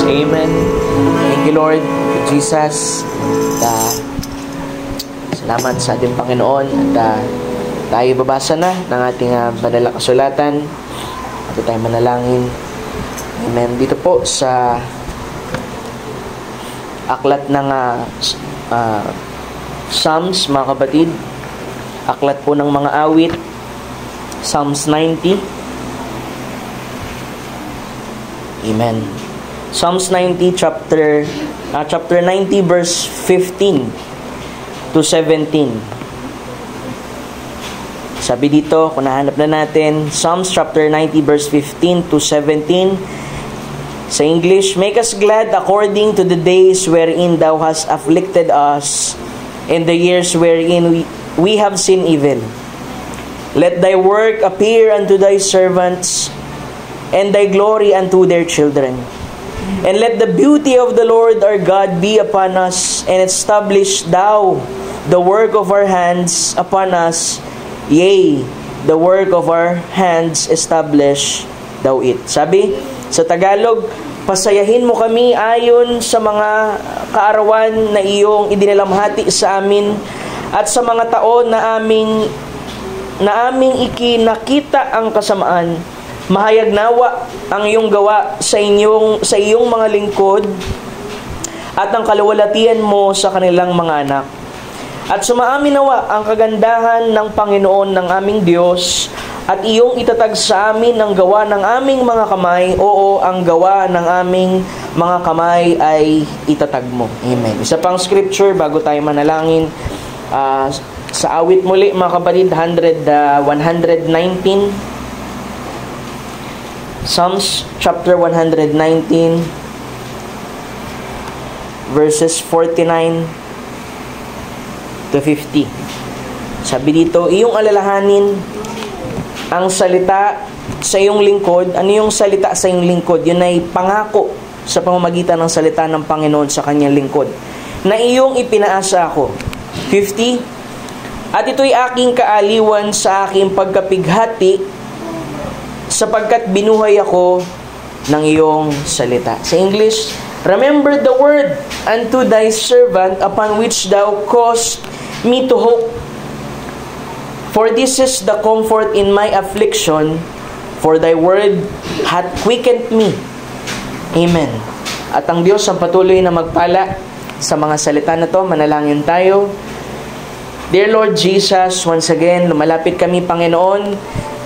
Amen. Thank you, Lord Jesus. Salamat sa ating Panginoon. At tayo babasa na ng ating banal na kasulatan. At tayo manalangin. Amen. Dito po sa aklat ng Psalms, mga kapatid. Aklat po ng mga awit. Psalms 90. Amen. Psalms 90, chapter 90, verse 15 to 17. Sabi dito, kung nahanap na natin, Psalms chapter 90, verse 15 to 17. Sa English, make us glad according to the days wherein thou hast afflicted us, and the years wherein we have seen evil. Let thy work appear unto thy servants, and thy glory unto their children. And let the beauty of the Lord our God be upon us, and establish thou the work of our hands upon us. Yea, the work of our hands establish thou it. Sabi sa Tagalog, pasayahin mo kami ayon sa mga kaarawan na iyong idinilamhati sa amin, at sa mga taon na aming ikinakita ang kasamaan. Mahayag nawa ang iyong gawa sa iyong mga lingkod, at ang kaluwalhatian mo sa kanilang mga anak. At sumaamin nawa ang kagandahan ng Panginoon ng aming Diyos, at iyong itatag sa amin ang gawa ng aming mga kamay. Oo, ang gawa ng aming mga kamay ay itatag mo. Amen. Isa pang scripture bago tayo manalangin. Sa awit muli, mga kapatid, 119. Psalms chapter 119, verses 49 to 50. Sabi dito, iyong alalahanin ang salita sa iyong lingkod. Ano yung salita sa iyong lingkod? Yun ay pangako sa pamamagitan ng salita ng Panginoon sa kanyang lingkod, na iyong ipinaasa ako. 50. At ito'y aking kaaliwan sa aking pagkapighati, sapagkat binuhay ako ng iyong salita. Sa English, remember the word unto thy servant, upon which thou caused me to hope. For this is the comfort in my affliction, for thy word hath quickened me. Amen. At ang Diyos ang patuloy na magpala sa mga salita na to. Manalangin tayo. Dear Lord Jesus, once again, lumalapit kami, Panginoon,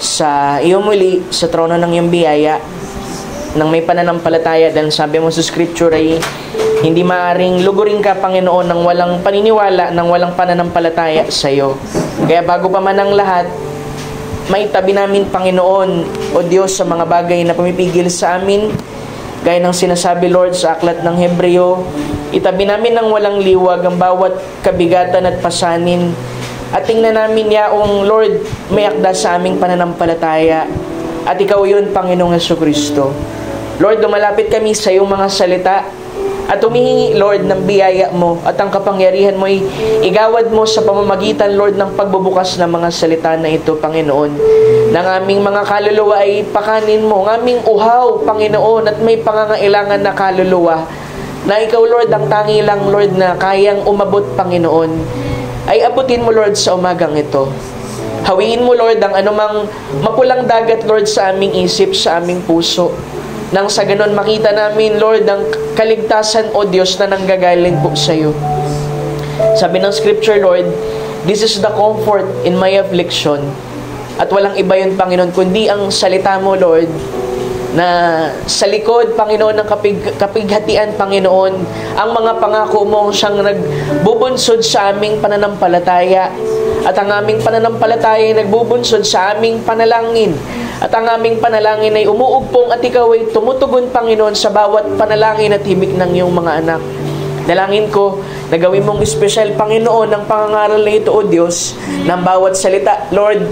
sa iyo muli, sa trono ng iyong biyaya, nang may pananampalataya, dahil sabi mo sa scripture ay hindi maaring lugurin ka, Panginoon, ng walang paniniwala, ng walang pananampalataya sa iyo. Kaya bago pa man ang lahat, maitabi namin, Panginoon, o Diyos, sa mga bagay na pumipigil sa amin, gaya ng sinasabi, Lord, sa aklat ng Hebreo, itabi namin ng walang liwag ang bawat kabigatan at pasanin, at tingnan namin yaong, Lord, may akda sa aming pananampalataya. At ikaw yun, Panginoong Jesucristo. Lord, dumalapit kami sa iyong mga salita, at humihingi, Lord, ng biyaya mo, at ang kapangyarihan mo ay igawad mo sa pamamagitan, Lord, ng pagbubukas ng mga salita na ito, Panginoon. Nang aming mga kaluluwa ay pakanin mo, ng aming uhaw, Panginoon, at may pangangailangan na kaluluwa, na ikaw, Lord, ang tangi lang, Lord, na kayang umabot, Panginoon, ay abutin mo, Lord, sa umagang ito. Hawiin mo, Lord, ang anumang mapulang dagat, Lord, sa aming isip, sa aming puso. Nang sa ganon makita namin, Lord, ang kaligtasan, O Diyos, na nanggagaling po sa iyo. Sabi ng scripture, Lord, this is the comfort in my affliction. At walang iba yun, Panginoon, kundi ang salita mo, Lord, na sa likod, Panginoon, ng kapighatian, Panginoon, ang mga pangako mo siyang nagbubunsod sa aming pananampalataya, at ang aming pananampalataya ay nagbubunsod sa aming panalangin, at ang aming panalangin ay umuugpong, at ikaw ay tumutugon, Panginoon, sa bawat panalangin at himig ng iyong mga anak. Dalangin ko na gawin mong espesyal, Panginoon, ang pangangaral na ito, O Diyos, ng bawat salita, Lord,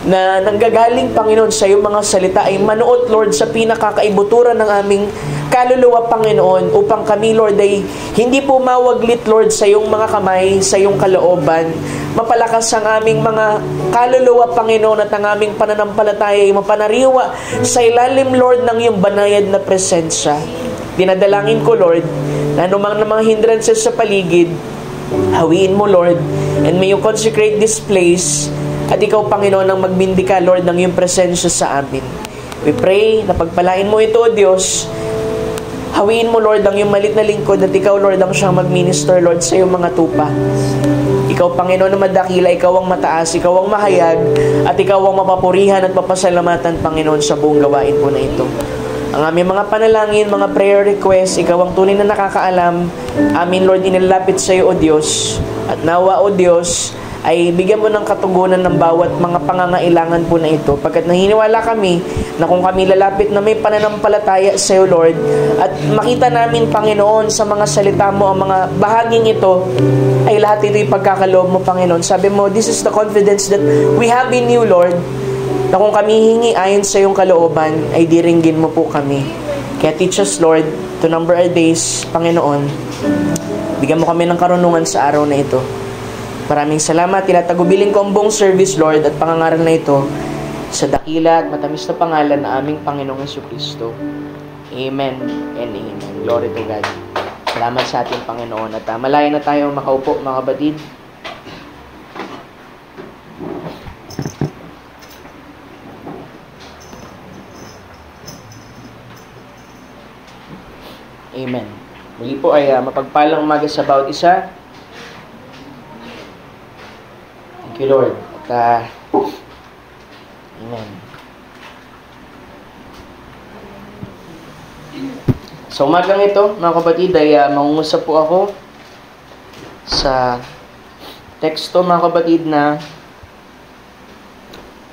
na nanggagaling, Panginoon, sa iyong mga salita ay manuot, Lord, sa pinakakaibuturan ng aming kaluluwa, Panginoon, upang kami, Lord, ay hindi po mawaglit, Lord, sa iyong mga kamay, sa iyong kalooban. Mapalakas ang aming mga kaluluwa, Panginoon, at ang aming pananampalataya ay mapanariwa sa ilalim, Lord, ng iyong banayad na presensya. dinadalangin ko, Lord, na anumang mga hindrances sa paligid, hawiin mo, Lord, and may you consecrate this place, at ikaw, Panginoon, ang magbindika, Lord, ng iyong presensya sa amin. We pray na pagpalain mo ito, O Diyos. Hawiin mo, Lord, ang iyong malit na lingkod, at ikaw, Lord, ang siyang mag-minister, Lord, sa iyong mga tupa. Ikaw, Panginoon, na madakila, ikaw ang mataas, ikaw ang mahayag, at ikaw ang mapapurihan at mapasalamatan, Panginoon, sa buong gawain po na ito. Ang aming mga panalangin, mga prayer requests, ikaw ang tunay na nakakaalam. Amin, Lord, inilapit sa iyo, O Diyos. At nawa, O Diyos, ay bigyan mo ng katugunan ng bawat mga pangangailangan po na ito. Pagkat naniniwala kami na kung kami lalapit na may pananampalataya sa iyo, Lord, at makita namin, Panginoon, sa mga salita mo, ang mga bahaging ito, ay lahat ito'y pagkakaloob mo, Panginoon. Sabi mo, this is the confidence that we have in you, Lord, na kung kami hingi ayon sa iyong kalooban, ay diringgin mo po kami. Kaya teach us, Lord, to number our days, Panginoon. Bigyan mo kami ng karunungan sa araw na ito. Maraming salamat. Tinatagubilin ko ang buong service, Lord, at pangangaral na ito sa dakila at matamis na pangalan na aming Panginoong Jesucristo. Amen and amen. Glory to God. Salamat sa ating Panginoon. At malaya na tayo makaupo, mga kapatid. Amen. Muli po ay mapagpalang umaga sa bawat isa. Thank you, Lord. At, amen. Sa umagang ito, mga kapatid, ay mangungusap po ako sa teksto, mga kapatid, na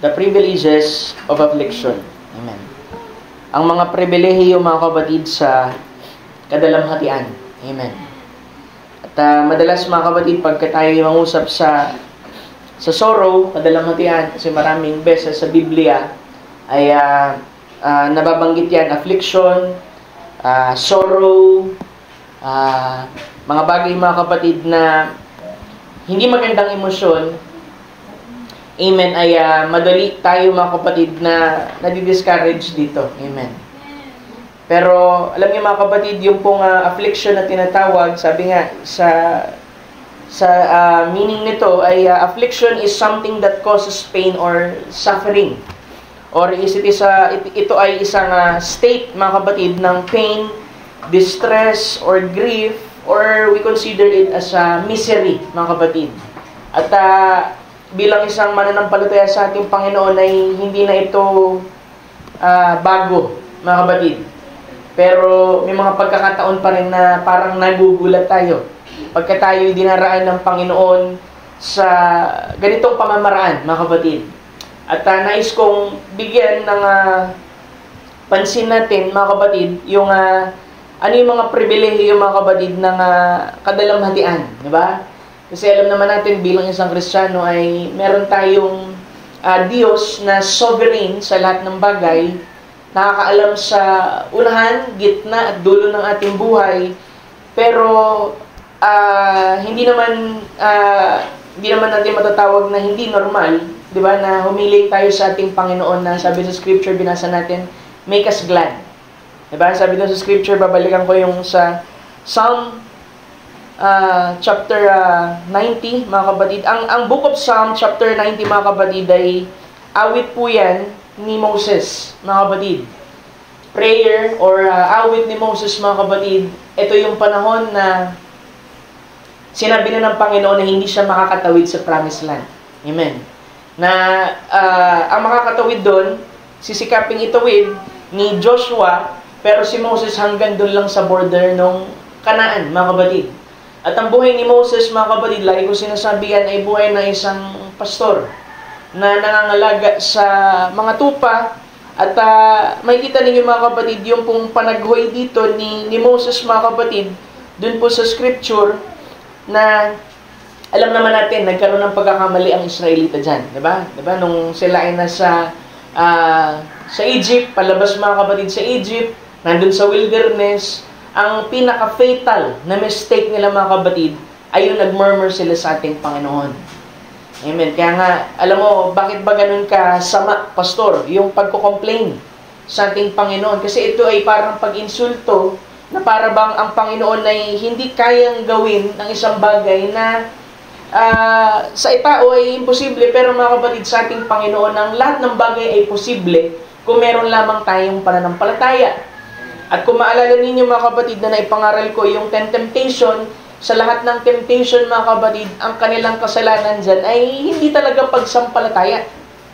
the privileges of affliction. Amen. Ang mga pribilehiyo, mga kapatid, sa kadalamhatian. Amen. At madalas, mga kapatid, pagka tayo mangusap sa sorrow, kadalamhatian, kasi maraming beses sa Biblia ay nababanggit yan, affliction, sorrow, mga bagay, mga kapatid, na hindi magandang emosyon. Amen, ay madali tayo, mga kapatid, na nadi-discourage dito. Amen. Pero alam niyo, mga kapatid, yung pong affliction na tinatawag, sabi nga sa meaning nito ay affliction is something that causes pain or suffering. Or ito ay isang state, mga kapatid, ng pain, distress, or grief, or we consider it as misery, mga kapatid. At bilang isang mananampalataya sa ating Panginoon ay hindi na ito bago, mga kapatid. Pero may mga pagkakataon pa rin na parang nagugulat tayo pagka tayo'y dinaraan ng Panginoon sa ganitong pamamaraan, mga kapatid. At nais kong bigyan ng pansin natin, mga kapatid, yung ano yung mga pribilehiyo, mga kapatid, ng kadalamhatian, di ba? Kasi alam naman natin, bilang isang Kristiyano ay meron tayong Diyos na sovereign sa lahat ng bagay, nakakaalam sa unahan, gitna at dulo ng ating buhay, pero hindi naman natin matatawag na hindi normal, di ba, na humiling tayo sa ating Panginoon na sabi sa scripture, binasa natin, make us glad. Di ba? Sabi doon sa scripture, babalikan ko yung sa Psalm chapter 90, mga kapatid. Ang book of Psalm chapter 90, mga kapatid, ay awit po yan ni Moses, mga kapatid. Prayer or awit ni Moses, mga kapatid. Ito yung panahon na sinabi na ng Panginoon na hindi siya makakatawid sa promised land. Amen. Na ang makakatawid doon, sisikaping itawid ni Joshua, pero si Moses hanggang doon lang sa border ng Kanaan, mga kapatid. At ang buhay ni Moses, mga kapatid, lagi ko sinasabi yan, ay buhay na isang pastor na nangangalaga sa mga tupa. At makikita ninyo, mga kapatid, yung pong panaghoy dito ni Moses, mga kapatid, doon po sa scripture, na alam naman natin, nagkaroon ng pagkakamali ang Israelita dyan. Diba? Diba? Nung sila ay nasa Egypt, palabas, mga kapatid, sa Egypt, nandun sa wilderness, ang pinaka-fatal na mistake nila, mga kapatid, ay yung nag-murmur sila sa ating Panginoon. Amen. Kaya nga, alam mo, bakit ba ganun ka sama, pastor, yung pagko-complain sa ating Panginoon? Kasi ito ay parang pag-insulto na para bang ang Panginoon ay hindi kayang gawin ng isang bagay na sa itao ay imposible, pero mga kapatid, sa ating Panginoon, ang lahat ng bagay ay posible kung meron lamang tayong pananampalataya. At kung maalala ninyo mga kapatid na naipangaral ko yung 10 temptation, sa lahat ng temptation mga kapatid, ang kanilang kasalanan dyan ay hindi talaga pagsampalataya.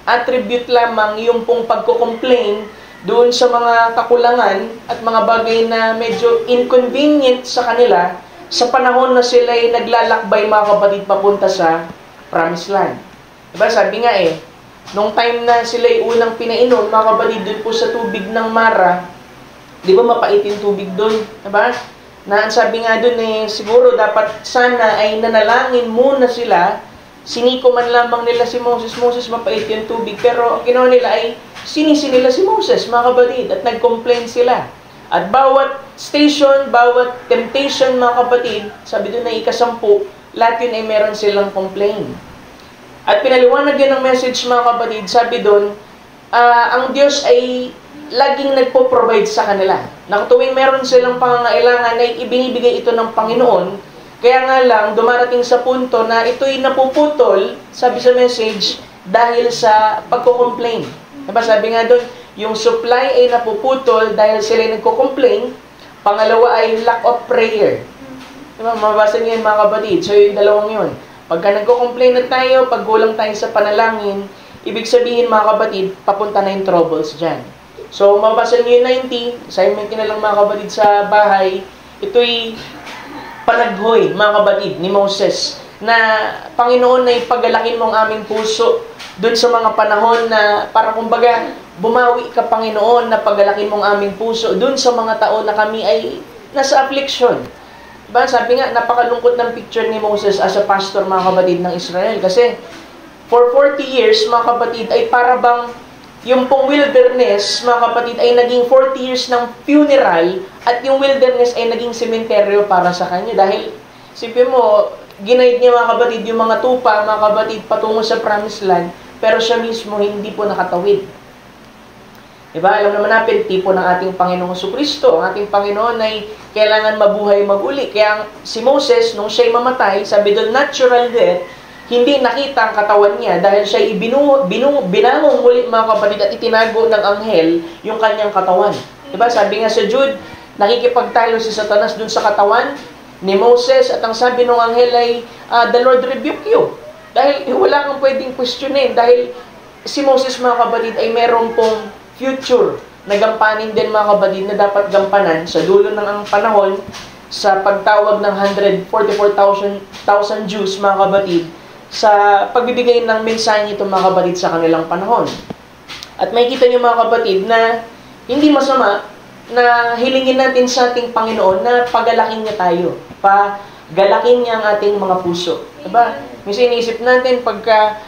Attribute lamang yung pong pagko-complain doon sa mga kakulangan at mga bagay na medyo inconvenient sa kanila sa panahon na sila ay naglalakbay mga kapatid papunta sa Promised Land. Diba? Sabi nga nung time na sila ay unang pinainom mga kapatid doon po sa tubig ng Mara, di ba mapait yung tubig doon? Diba? Na sabi nga doon siguro dapat sana ay nanalangin muna sila. Siniko man lamang nila si Moses, mapait yung tubig. Pero ang ginawa nila ay sinisi nila si Moses, mga kapatid, at nag-complain sila. At bawat station, bawat temptation, mga kapatid, sabi doon na ika-10, lahat yun ay meron silang complain. At pinaliwanag yun ng message, mga kapatid, sabi doon, ang Diyos ay laging nagpo-provide sa kanila. Na tuwing meron silang pangangailangan ay ibinibigay ito ng Panginoon. Kaya nga lang, dumarating sa punto na ito'y napuputol, sabi sa message, dahil sa pagko-complain. Diba? Sabi nga doon, yung supply ay napuputol dahil sila ay nagko-complain. Pangalawa ay lack of prayer. Diba? Mababasa niyo yun mga kapatid. So yung dalawang yun. Pagka nagko-complain na tayo, pag gulang tayo sa panalangin, ibig sabihin mga kapatid, papunta na yung troubles dyan. So mababasa niyo yung 90, assignment na lang mga kapatid sa bahay, ito'y panaghoy mga kapatid ni Moses na Panginoon ay pagalakin mo ang aming puso doon sa mga panahon na para kumbaga bumawi ka Panginoon na pagalakin mo ang aming puso doon sa mga taon na kami ay nasa affliction. Diba? Sabi nga, napakalungkot ng picture ni Moses as a pastor mga kapatid ng Israel kasi for 40 years mga kapatid ay para bang yung pong wilderness, mga kapatid, ay naging 40 years ng funeral at yung wilderness ay naging sementeryo para sa kanya. Dahil, sipin mo, ginaid niya mga kapatid yung mga tupa, mga kapatid, patungo sa Promised Land, pero siya mismo hindi po nakatawid. Diba? Alam naman natin, tipo ng ating Panginoong Jesucristo. Ang ating Panginoon ay kailangan mabuhay mag-uli. Kaya si Moses, nung siya'y mamatay, sabi doon, natural death, hindi nakita ang katawan niya dahil siya binangon muli mga kapatid at itinago ng anghel yung kanyang katawan. Diba? Sabi nga sa Jude, nakikipagtalo si Satanas dun sa katawan ni Moses at ang sabi ng anghel ay, the Lord rebuke you. Dahil wala kang pwedeng questionin dahil si Moses mga kapatid ay meron pong future na gampanin din mga kapatid na dapat gampanan sa dulo ng ang panahon sa pagtawag ng 144,000 Jews mga kapatid sa pagbibigay ng mensahe nito mga kapatid sa kanilang panahon. At makikita niyo mga kapatid na hindi masama na hilingin natin sa ating Panginoon na pagalakin niya tayo. Pagalakin niya ang ating mga puso. Diba? Minsan iniisip natin pagka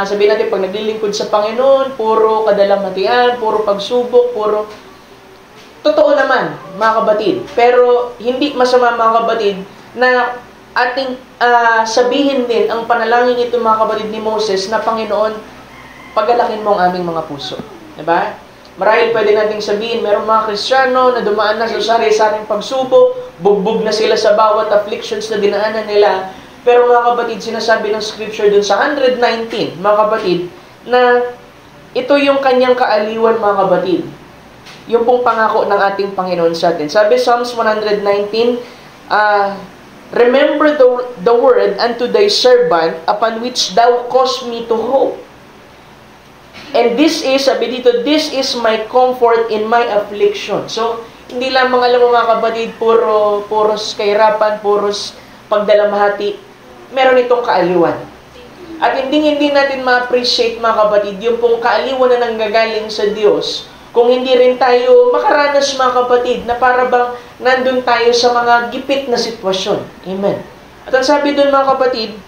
sabihin natin pag naglilingkod sa Panginoon, puro kadalamhatian, puro pagsubok, puro totoo naman mga kapatid. Pero hindi masama mga kapatid na ating sabihin din ang panalangin ito mga kapatid ni Moses na Panginoon, pagalakin mo ang aming mga puso. Diba? Marahil pwede nating sabihin, merong mga Kristiyano na dumaan na sa sari-saring pagsubok, bugbog na sila sa bawat afflictions na dinaanan nila. Pero mga kapatid, sinasabi ng Scripture dun sa 119, mga kapatid, na ito yung kanyang kaaliwan mga kapatid. Yung pong pangako ng ating Panginoon sa atin. Sabi Psalms 119, remember the word unto thy servant upon which thou caused me to hope. And this is, sabi dito, this is my comfort in my affliction. So, hindi lamang alam mo mga kapatid, puros kahirapan, puros pagdalamhati, meron itong kaaliwan. At hindi natin ma-appreciate mga kapatid, yung pong kaaliwan na nanggagaling sa Diyos, kung hindi rin tayo makaranas mga kapatid, na para bang nandun tayo sa mga gipit na sitwasyon. Amen. At ang sabi dun mga kapatid,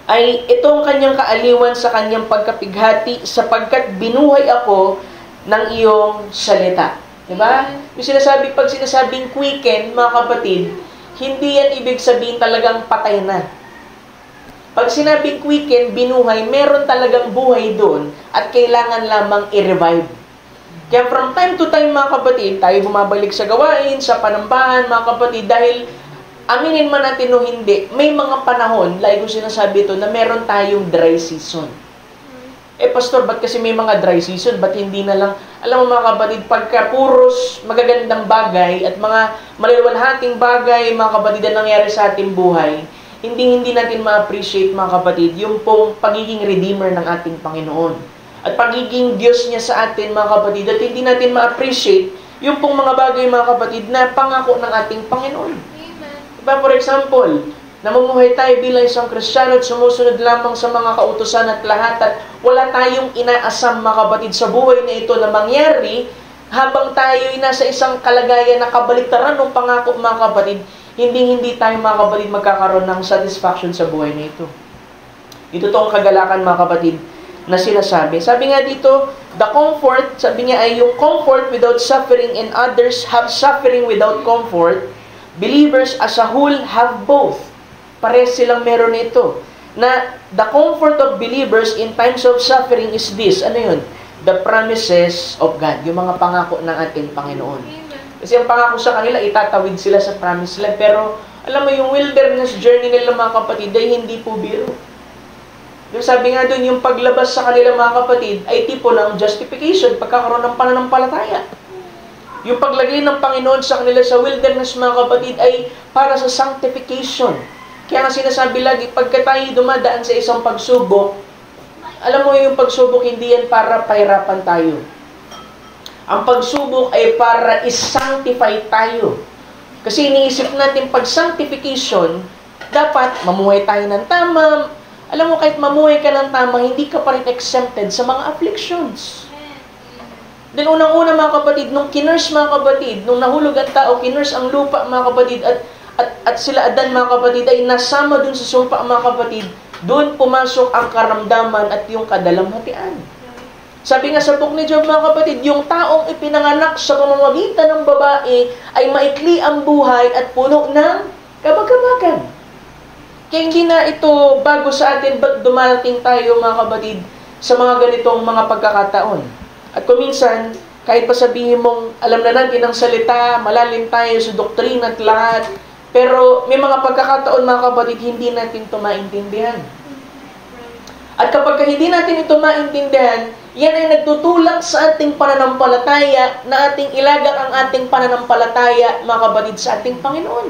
ay itong kanyang kaaliwan sa kanyang pagkapighati sapagkat binuhay ako ng iyong salita. Diba? Yung sinasabi, pag sinasabing quicken, mga kapatid, hindi yan ibig sabihin talagang patay na. Pag sinabing quicken, binuhay, meron talagang buhay doon at kailangan lamang i-revive. Kaya from time to time, mga kapatid, tayo bumabalik sa gawain, sa panambahan, mga kapatid, dahil aminin man natin o hindi, may mga panahon, like ko sinasabi ito, na meron tayong dry season. Pastor, ba't kasi may mga dry season? Ba't hindi na lang, alam mo mga kapatid, pagka puros magagandang bagay at mga maliwalhating bagay, mga kapatid, na nangyari sa ating buhay, hindi natin ma-appreciate, mga kapatid, yung pong pagiging redeemer ng ating Panginoon. At pagiging Diyos niya sa atin, mga kapatid, at hindi natin ma-appreciate yung pong mga bagay, mga kapatid, na pangako ng ating Panginoon. Amen. Diba, for example, namumuhay tayo bilang isang Kristiyano at sumusunod lamang sa mga kautusan at lahat at wala tayong inaasam, mga kapatid, sa buhay na ito na mangyari habang tayo ay nasa isang kalagayan na kabaliktaran ng pangako, mga kapatid, hindi tayo, mga kapatid, magkakaroon ng satisfaction sa buhay na ito. Ito tong kagalakan, mga kapatid, na sinasabi. Sabi nga dito, the comfort, sabi niya ay yung comfort without suffering and others have suffering without comfort. Believers as a whole have both. Pares silang meron ito. Na the comfort of believers in times of suffering is this. Ano yun? The promises of God. Yung mga pangako ng ating Panginoon. Kasi ang pangako sa kanila, itatawid sila sa promised land. Pero, alam mo, yung wilderness journey nila, mga kapatid, ay hindi po biro. Yung sabi nga doon, yung paglabas sa kanila, mga kapatid, ay tipo ng justification, pagkakaroon ng pananampalataya. Yung paglagay ng Panginoon sa kanila sa wilderness, mga kapatid, ay para sa sanctification. Kaya nga sinasabi lagi, pagka tayo dumadaan sa isang pagsubok, alam mo yung pagsubok, hindi yan para pahirapan tayo. Ang pagsubok ay para is-sanctify tayo. Kasi iniisip natin, pag sanctification, dapat mamuhay tayo ng tama. Alam mo, kahit mamuhay ka ng tama, hindi ka pa rin exempted sa mga afflictions. Then unang-una, mga kapatid, nung kinurse, mga kapatid, nung nahulog ang tao, kinurse ang lupa, mga kapatid, at sila Adan, mga kapatid, ay nasama dun sa sumpa, mga kapatid, doon pumasok ang karamdaman at yung kadalamhatian. Sabi nga sa book ni Job, mga kapatid, yung taong ipinanganak sa pamamagitan ng babae ay maikli ang buhay at puno ng kabag-kabagan. Kaya hindi na ito bago sa atin, ba't dumarating tayo, mga kapatid, sa mga ganitong mga pagkakataon. At kung minsan, kahit pa sabihin mong alam na natin ang salita, malalim tayo sa doktrina at lahat, pero may mga pagkakataon, mga kapatid, hindi natin ito maintindihan. At kapag hindi natin ito maintindihan, yan ay nagtutulak sa ating pananampalataya na ating ilagak ang ating pananampalataya, mga kapatid, sa ating Panginoon.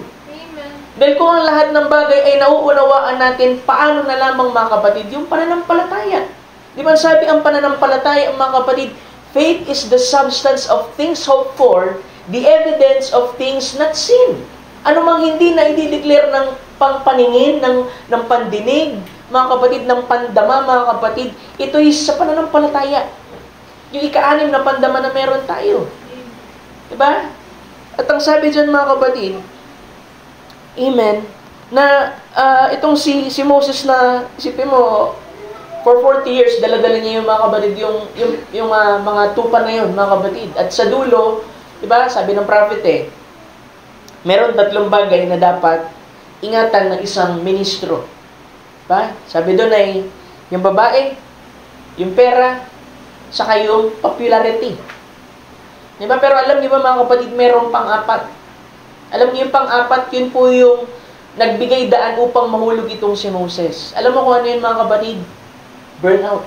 Dahil kung ang lahat ng bagay ay nauunawaan natin, paano na lamang, mga kapatid, yung pananampalataya? Di ba sabi ang pananampalataya, mga kapatid, faith is the substance of things hoped for, the evidence of things not seen. Ano mang hindi na i-declare ng pangpaningin, ng pandinig, mga kapatid, ng pandama, mga kapatid, ito is sa pananampalataya. Yung ika-6 na pandama na meron tayo. Diba? At ang sabi dyan, mga kapatid, amen, na itong si Moses na, isipin mo, for 40 years, dala-dala niya yung mga kapatid, yung mga tupa na yun, mga kapatid. At sa dulo, diba, sabi ng prophet meron 3 bagay na dapat ingatan ng isang ministro. Diba? Sabi doon ay, yung babae, yung pera, saka yung popularity. Diba? Pero alam niyo ba, mga kapatid, meron pang-4. Alam niyo yung pang-4, yun po yung nagbigay daan upang mahulog itong si Moses. Alam mo kung ano yun, mga kapatid? Burnout.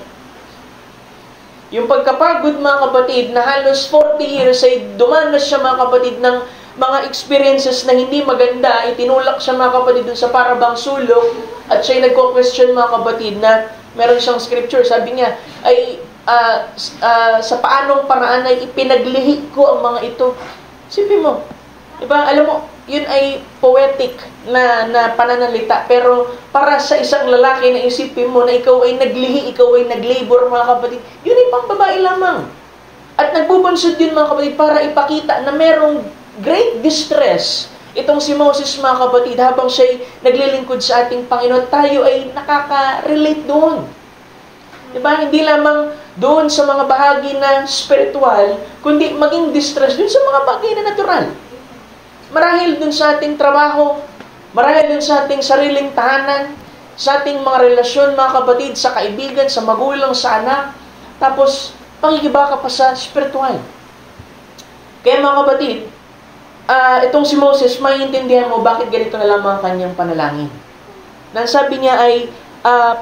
Yung pagkapagod, mga kapatid, na halos 40 years ay dumanas siya, mga kapatid, ng mga experiences na hindi maganda, itinulak siya, mga kapatid, dun sa parabang sulok, at siya'y nagko-question, mga kapatid, na meron siyang scripture, sabi niya, ay sa paanong paraan ay ipinaglihi ko ang mga ito. Sipin mo, diba? Alam mo, yun ay poetic na pananalita. Pero para sa isang lalaki na isipin mo na ikaw ay naglihi, ikaw ay naglabor, mga kapatid, yun ay pang babae lamang. At nagbubunsod yun, mga kapatid, para ipakita na merong great distress itong si Moses, mga kapatid, habang siya'y naglilingkod sa ating Panginoon. Tayo ay nakaka-relate doon. Diba? Hindi lamang doon sa mga bahagi na spiritual, kundi maging distress doon sa mga bagay na natural. Marahil dun sa ating trabaho, marahil dun sa ating sariling tahanan, sa ating mga relasyon, mga kapatid, sa kaibigan, sa magulang, sa anak, tapos pangigibaka pa sa spiritual. Kaya mga kapatid, itong si Moses, maiintindihan mo bakit ganito na lang mga kanyang panalangin. Nang sabi niya ay,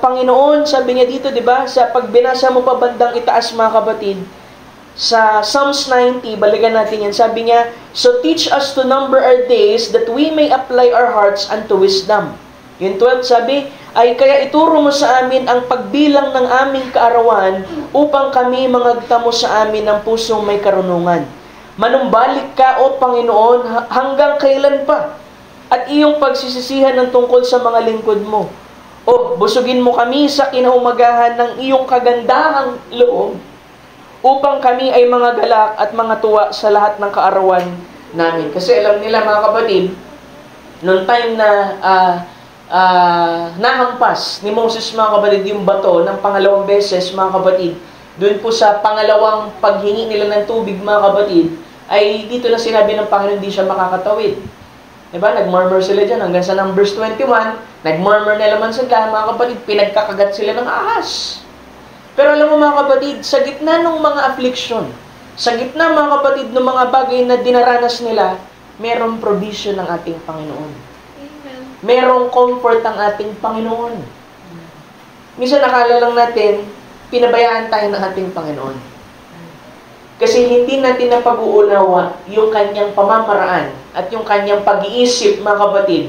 Panginoon, sabi niya dito, di ba, sa pagbinasa mo pa bandang itaas mga kapatid, sa Psalms 90, balikan natin yan, sabi niya, so teach us to number our days that we may apply our hearts unto wisdom. Yung 12, sabi, ay kaya ituro mo sa amin ang pagbilang ng aming kaarawan upang kami mangagtamo sa amin ng pusong may karunungan. Manumbalik ka, O Panginoon, hanggang kailan pa? At iyong pagsisisihan ng tungkol sa mga lingkod mo. O busugin mo kami sa kinaumagahan ng iyong kagandahang loob upang kami ay mga galak at mga tuwa sa lahat ng kaarawan namin. Kasi alam nila mga kapatid, noong time na nahampas ni Moses mga kapatid yung bato ng pangalawang beses mga kapatid, doon po sa pangalawang paghingi nila ng tubig mga kapatid, ay dito na sinabi ng Panginoon hindi siya makakatawid. Diba? Nag-murmur sila dyan hanggang sa numbers 21, nag-murmur na naman sila mga kapatid, pinagkakagat sila ng ahas. Pero alam mo mga kapatid, sa gitna ng mga affliction, sa gitna mga kapatid ng mga bagay na dinaranas nila, merong provision ng ating Panginoon. Amen. Merong comfort ang ating Panginoon. Minsan nakala lang natin, pinabayaan tayo ng ating Panginoon. Kasi hindi natin napag-uunawa yung kanyang pamamaraan at yung kanyang pag-iisip, mga kapatid,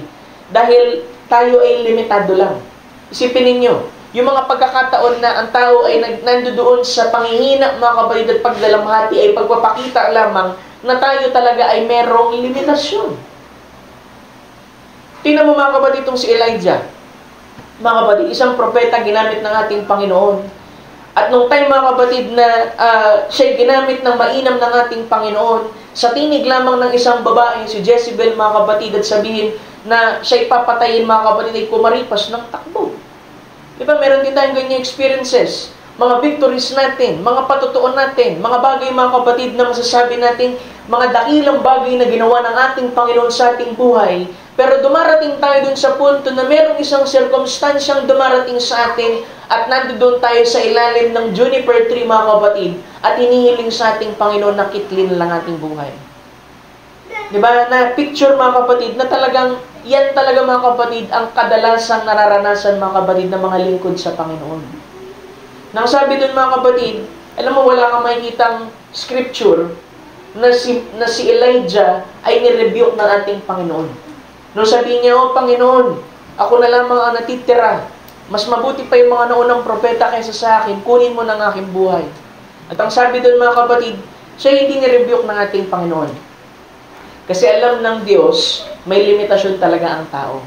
dahil tayo ay limitado lang. Isipin ninyo, yung mga pagkakataon na ang tao ay nandoon sa panghihina, mga kapatid, at pagdalamhati ay pagpapakita lamang na tayo talaga ay merong limitasyon. Tingnan mo mga kapatid itong si Elijah. Mga kapatid, isang propeta ginamit ng ating Panginoon. At nung time mga kapatid na siya'y ginamit ng mainam ng ating Panginoon, sa tinig lamang ng isang babae, si Jezebel mga kapatid, at sabihin na siya'y papatayin mga kapatid ay kumaripas ng takbo. Diba, meron din tayong ganyan experiences. Mga victories natin, mga patutuon natin, mga bagay mga kapatid na masasabi natin, mga dakilang bagay na ginawa ng ating Panginoon sa ating buhay. Pero dumarating tayo dun sa punto na merong isang circumstansyang dumarating sa atin at nandoon tayo sa ilalim ng juniper tree mga kapatid at hinihiling sa ating Panginoon na kitlin lang ating buhay. Diba? Na picture mga kapatid na talagang yan talaga mga kapatid ang kadalasang nararanasan mga kapatid ng mga lingkod sa Panginoon. Nang sabi dun mga kapatid, alam mo wala kang makikitang scripture na si Elijah ay nirebuke ng ating Panginoon. Nung sabi niya, O Panginoon, ako na lamang ang natitira. Mas mabuti pa yung mga naunang propeta kaysa sa akin. Kunin mo ng aking buhay. At ang sabi doon mga kapatid, siya hindi nirebuke ng ating Panginoon. Kasi alam ng Diyos, may limitasyon talaga ang tao.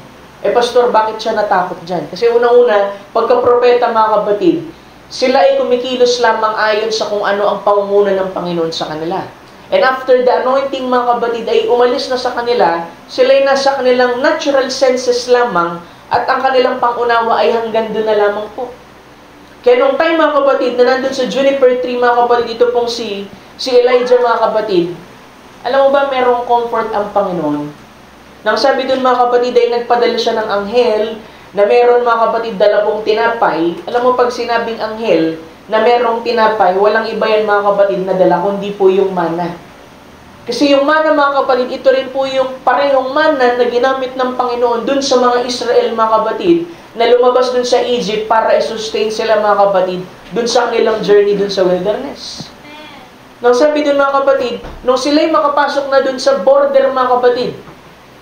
Pastor, bakit siya natakot dyan? Kasi unang-una, pagka-propeta mga kapatid, sila ay kumikilos lamang ayon sa kung ano ang pangunguna ng Panginoon sa kanila. And after the anointing mga kapatid ay umalis na sa kanila, sila ay nasa kanilang natural senses lamang at ang kanilang pangunawa ay hanggang doon na lamang po. Kaya nung time mga kapatid na nandun sa juniper tree mga kapatid, ito pong si Elijah mga kapatid, alam mo ba merong comfort ang Panginoon? Nang sabi doon mga kapatid ay nagpadala siya ng anghel na meron mga kapatid 20 tinapay. Alam mo pag sinabing anghel na merong tinapay, walang iba yan mga kapatid na dala, kundi po yung mana. Kasi yung mana mga kapatid, ito rin po yung parehong mana na ginamit ng Panginoon dun sa mga Israel mga kapatid, na lumabas dun sa Egypt para i-sustain sila mga kapatid, dun sa kanilang journey dun sa wilderness. Nang sabi dun mga kapatid, nung sila'y makapasok na dun sa border mga kapatid,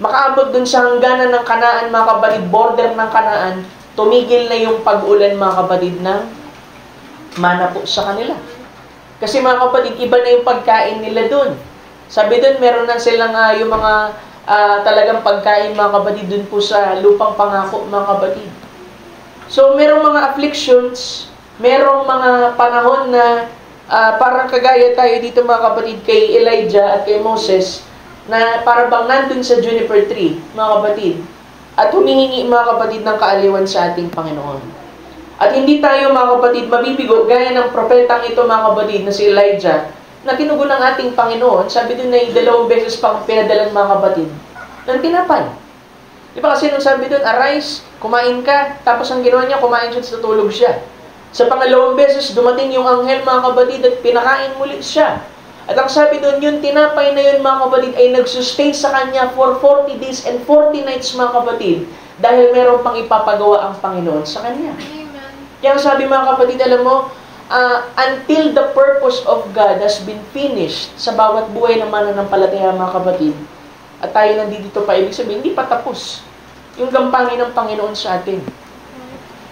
makaabot dun sa hangganan ng Kanaan mga kapatid, border ng Kanaan, tumigil na yung pag-ulan mga kapatid ng mana po sa kanila. Kasi mga kapatid, iba na yung pagkain nila doon. Sabi doon, meron na silang yung mga talagang pagkain mga kapatid doon po sa lupang pangako mga kapatid. So, merong mga afflictions, merong mga panahon na parang kagaya tayo dito mga kapatid kay Elijah at kay Moses, na para bang nandun sa juniper tree mga kapatid, at humihingi mga kapatid ng kaaliwan sa ating Panginoon. At hindi tayo mga kapatid mabibigo gaya ng propetang ito mga kapatid na si Elijah na tinugon ng ating Panginoon. Sabi doon na 2 beses pang pinadalan mga kapatid ng tinapay. Di ba kasi nung sabi doon, arise, kumain ka, tapos ang ginawa niya, kumain siya at tutulog siya. Sa pangalawang beses, dumating yung anghel mga kapatid at pinakain muli siya. At ang sabi doon, yung tinapay na yun, mga kapatid, ay nagsustain sa kanya for 40 days and 40 nights, mga kapatid, dahil meron pang ipapagawa ang Panginoon sa kanya. Amen. Kaya sabi, mga kapatid, alam mo, until the purpose of God has been finished sa bawat buhay ng mananampalataya, mga kapatid, at tayo nandito pa, ibig sabihin, hindi pa tapos yung gampangin ng Panginoon sa atin.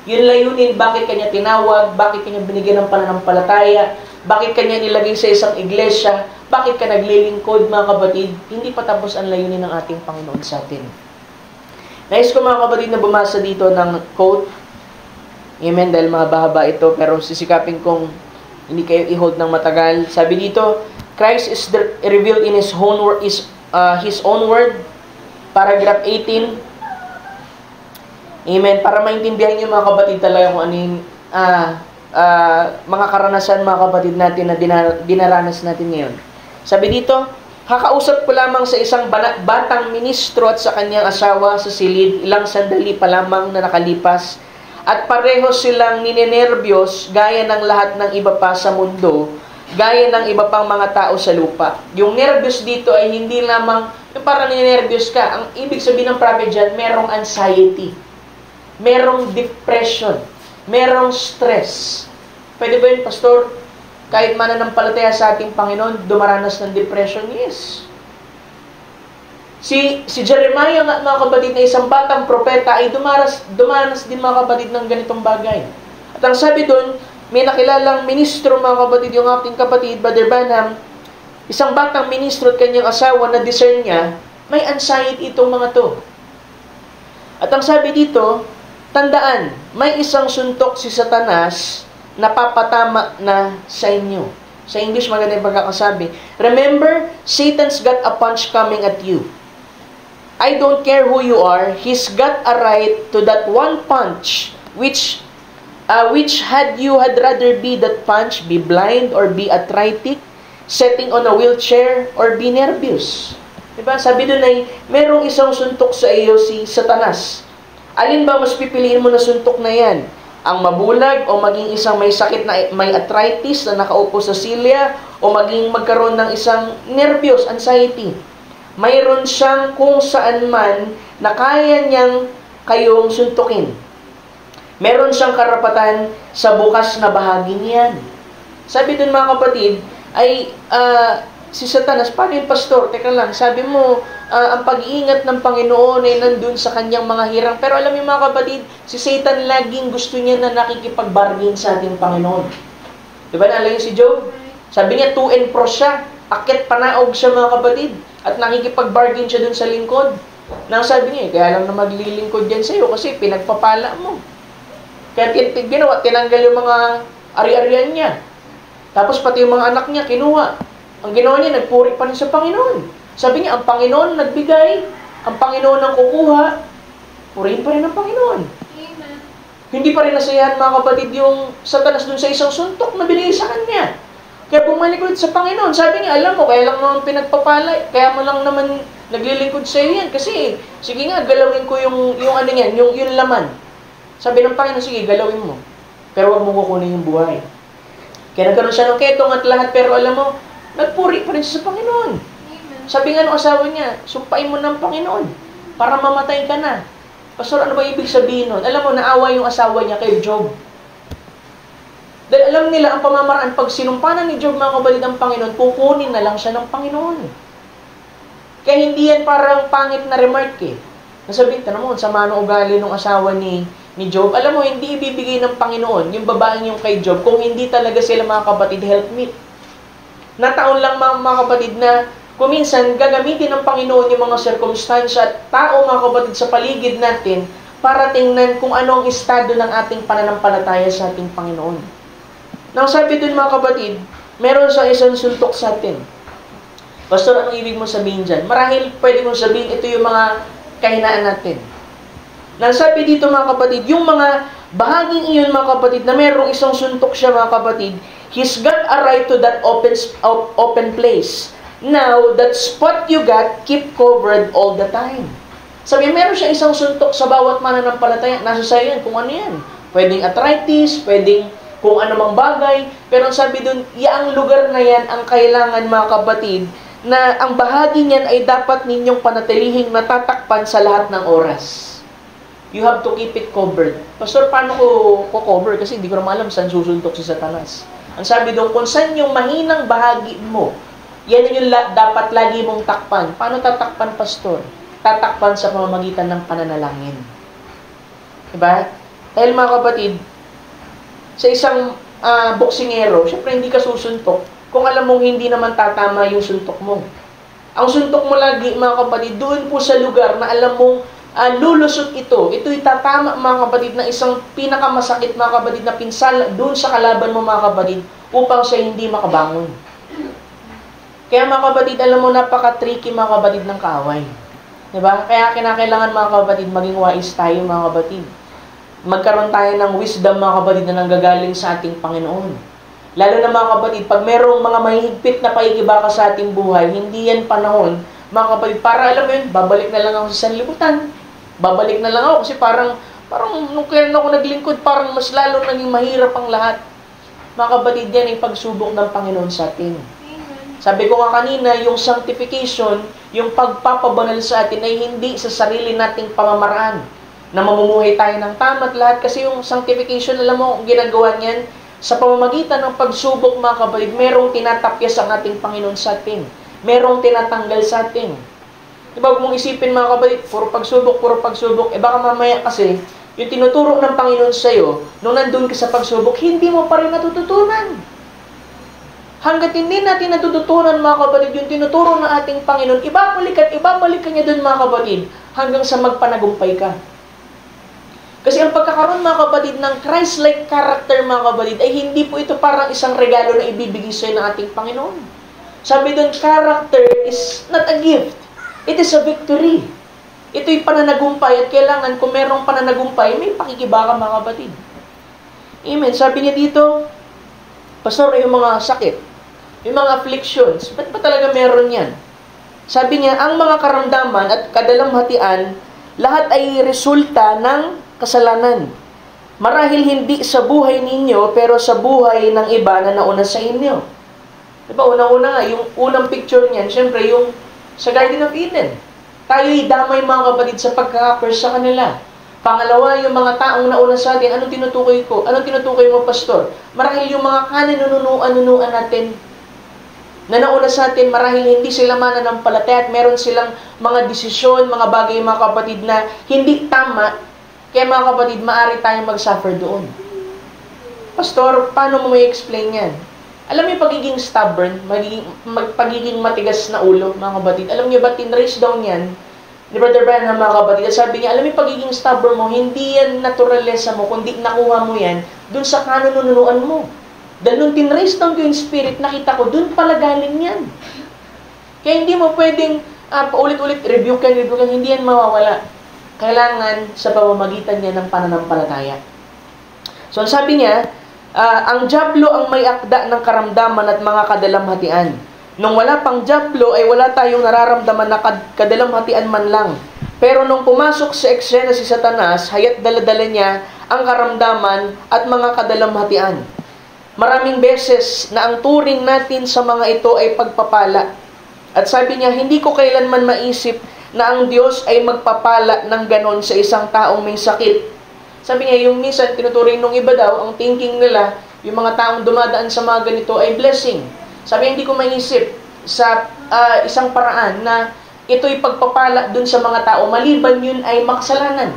Yun layunin, bakit Kanya tinawag, bakit Kanya binigyan ng pananampalataya, bakit Kanya nilagay sa isang iglesia, bakit ka naglilingkod, mga kapatid, hindi pa tapos ang layunin ng ating Panginoon sa atin. Nais ko, mga kapatid, na bumasa dito ng quote. Amen, dahil mga bahaba ito, pero sisikapin kong hindi kayo i-hold ng matagal. Sabi dito, Christ is revealed in His own word, paragraph 18. Amen. Para maintindihan niyo, mga kapatid, talaga kung ano yung mga karanasan, mga kapatid natin na dinaranas natin ngayon. Sabi dito, kakausap ko lamang sa isang batang ministro at sa kanyang asawa sa silid, ilang sandali pa lamang na nakalipas, at pareho silang ninenerbyos gaya ng lahat ng iba pa sa mundo, gaya ng iba pang mga tao sa lupa. Yung nervyos dito ay hindi lamang, yung parang ninenervyos ka. Ang ibig sabihin ng prophet dyan, merong anxiety, merong depression, merong stress. Pwede ba yun, Pastor? Kahit mananampalataya sa ating Panginoon, dumaranas ng depression? Yes. Si Jeremiah, mga kapatid, na isang batang propeta, ay dumanas din, mga kapatid, ng ganitong bagay. At ang sabi doon, may nakilalang ministro, mga kapatid, yung ating kapatid, Brother Branham, isang batang ministro at kanyang asawa na discern niya, may anxiety itong mga to. At ang sabi dito, tandaan, may isang suntok si Satanas na papatama na sa inyo. Sa English, maganda yung pagkakasabi. Remember, Satan's got a punch coming at you. I don't care who you are, he's got a right to that one punch, which had rather be that punch, be blind or be arthritic, sitting on a wheelchair or be nervous. Diba? Sabi doon ay, merong isang suntok sa iyo, si Satanas. Alin ba mas pipiliin mo na suntok na yan? Ang mabulag o maging isang may sakit na may arthritis na nakaupo sa silya o maging magkaroon ng isang nervous, anxiety? Mayroon siyang kung saan man na kaya niyang kayong suntukin. Meron siyang karapatan sa bukas na bahagi niyan. Sabi dun, mga kapatid, ay si Satanas, paano yung pastor? Teka lang, sabi mo, ang pag-iingat ng Panginoon ay nandun sa kanyang mga hirang. Pero alam niyo, mga kapatid, si Satan laging gusto niya na nakikipag-bargain sa ating Panginoon. Diba naalala niyo si Job? Sabi niya, to and fro siya. Akit panaog siya, mga kapatid. At nakikipag-bargain siya dun sa lingkod. Nang sabi niya, kaya lang na maglilingkod yan sa'yo kasi pinagpapala mo. Kaya ginawa, tinanggal yung mga ari-arian niya. Tapos pati yung mga anak niya, kinuha. Ang ginawa niya, nagpuri pa rin sa Panginoon. Sabi niya, ang Panginoon nagbigay, ang Panginoon ang kukuha, purihin pa rin ang Panginoon. Amen. Hindi pa rin nasayahan, mga kapatid, yung Satanas dun sa isang suntok na binigay sa kanya. Kaya bumalik ulit sa Panginoon. Sabi niya, alam mo, kaya lang naman pinagpapala, kaya mo lang naman naglilingkod sa iyo yan. Kasi, sige nga, galawin ko yung ano yan, yung laman. Sabi ng Panginoon, sige, galawin mo. Pero huwag mo kukunin yung buhay. Kaya nagkaroon siya ng ketong at lahat, pero alam mo, nagpuri pa rin siya sa Panginoon. Amen. Sabi nga ng asawa niya, sumpain mo ng Panginoon para mamatay ka na. Pastor, ano ba ibig sabihin nun? Alam mo, naawa yung asawa niya kay Job. Dahil alam nila ang pamamaraan, pag sinumpanan ni Job, mga kapatid, ang Panginoon, kukunin na lang siya ng Panginoon. Kaya hindi yan parang pangit na remark eh. Nasabihin, tanong mo, sama ng ugali ng asawa ni Job. Alam mo, hindi ibibigay ng Panginoon yung babaeng yung kay Job kung hindi talaga sila, mga kapatid, helpmeet. Nataon lang, mga kapatid, na kuminsan gagamitin ng Panginoon yung mga circumstansya at tao, mga kapatid, sa paligid natin para tingnan kung ano ang estado ng ating pananampalataya sa ating Panginoon. Nang sabi dun, mga kapatid, meron sa isang suntok sa atin. Pastor, anong ibig mo sabihin dyan? Marahil pwede mong sabihin, ito yung mga kahinaan natin. Nang sabi dito, mga kapatid, yung mga bahaging iyon, mga kapatid, na merong isang suntok siya, mga kapatid, he's got a right to that open place. Now, that spot you got, keep covered all the time. Sabi, meron siya isang suntok sa bawat mananampalataya. Nasa sa'yo yan, kung ano yan. Pwedeng arthritis, pwedeng kung anumang bagay. Pero ang sabi doon, ang lugar na yan ang kailangan mga kapatid, na ang bahagi niyan ay dapat ninyong panatilihing natatakpan sa lahat ng oras. You have to keep it covered. Pastor, paano ko cover? Kasi hindi ko naman alam saan susuntok si Satanas. Ang sabi doon, kung saan yung mahinang bahagi mo, yan yung dapat lagi mong takpan. Paano tatakpan, Pastor? Tatakpan sa pamamagitan ng pananalangin. Diba? Dahil mga kapatid, sa isang boksingero, syempre hindi ka susuntok kung alam mong hindi naman tatama yung suntok mo. Ang suntok mo lagi, mga kapatid, doon po sa lugar na alam mong lulusot ito. Ito'y tatama, mga kapatid, na isang pinakamasakit, mga kapatid, na pinsala doon sa kalaban mo, mga kapatid, upang siya hindi makabangon. Kaya, mga kapatid, alam mo, napaka-tricky, mga kapatid, ng kaaway. Diba? Kaya kinakailangan, mga kapatid, maging wais tayo, mga kapatid. Magkaroon tayo ng wisdom, mga kapatid, na nanggagaling sa ating Panginoon. Lalo na, mga kapatid, pag merong mga mahihigpit na pakikibaka sa ating buhay, hindi yan panahon, mga kapatid, para alam mo yun, babalik na lang ako sa sanlibutan. Babalik na lang ako kasi parang nung kailan ako naglingkod, parang mas lalo naging mahirap ang lahat. Mga kapatid, yan ay pagsubok ng Panginoon sa atin. Sabi ko nga kanina, yung sanctification, yung pagpapabanal sa atin ay hindi sa sarili nating pamamaraan na mamumuhay tayo ng tama at lahat. Kasi yung sanctification, alam mo, ginagawa niyan, sa pamamagitan ng pagsubok, mga kapatid, merong tinatapyas ang ating Panginoon sa atin. Merong tinatanggal sa atin. Diba, kung mong isipin, mga kapatid, puro pagsubok, baka mamaya kasi, yung tinuturo ng Panginoon sa'yo, nung nandun ka sa pagsubok, hindi mo pa rin natututunan. Hanggat hindi natin natututunan, mga kapatid, yung tinuturo ng ating Panginoon, ibabalik ka niya dun, mga kapatid, hanggang sa magpanagumpay ka. Kasi ang pagkakaroon, mga kapatid, ng Christ-like character, mga kapatid, ay hindi po ito parang isang regalo na ibibigay sa'yo ng ating Panginoon. Sabi doon, character is not a gift. It is a victory. Ito'y pananagumpay at kailangan kung merong pananagumpay, may pakikibaka, mga kapatid. Amen. Sabi niya dito, Pastor, yung mga sakit, yung mga afflictions, ba't ba talaga meron yan? Sabi niya, ang mga karamdaman at kadalamhatian, lahat ay resulta ng kasalanan. Marahil hindi sa buhay ninyo, pero sa buhay ng iba na nauna sa inyo. Diba, unang-una nga, yung unang picture niyan, syempre, yung sa Garden of Eden. Tayo'y damay, mga kapatid, sa pagkaka-curse sa kanila. Pangalawa, yung mga taong nauna sa atin, anong tinutukoy ko? Anong tinutukoy mo, Pastor? Marahil yung mga kaninunuan natin, na nauna sa atin, marahil hindi sila mananampalataya at meron silang mga desisyon, mga bagay, mga kapatid, na hindi tama. Kaya, mga kapatid, maaari tayong mag-suffer doon. Pastor, paano mo may explain yan? Alam niyo pagiging stubborn, pagiging matigas na ulo, mga kapatid. Alam niyo ba, tinrace down yan ni Brother Branham, mga kapatid. At sabi niya, alam niyo pagiging stubborn mo, hindi yan naturalesa mo, kundi nakuha mo yan dun sa kanununuan mo. Dahil nung tinrace down ko yung spirit, nakita ko, dun pala galing yan. Kaya hindi mo pwedeng paulit-ulit rebuke yan, hindi yan mawawala. Kailangan sa pamamagitan niya ng pananampalataya. So, sabi niya, ang dyablo ang may akda ng karamdaman at mga kadalamhatian. Nung wala pang dyablo, ay wala tayong nararamdaman na kadalamhatian man lang. Pero nung pumasok sa eksena si Satanas, hayat dala-dala niya ang karamdaman at mga kadalamhatian. Maraming beses na ang turing natin sa mga ito ay pagpapala. At sabi niya, hindi ko kailanman maisip na ang Diyos ay magpapala ng ganon sa isang taong may sakit. Sabi niya, yung minsan, tinuturing nung iba daw, ang thinking nila, yung mga taong dumadaan sa mga ganito ay blessing. Sabi niya, hindi ko maisip sa isang paraan na ito'y pagpapala dun sa mga tao, maliban yun ay makasalanan.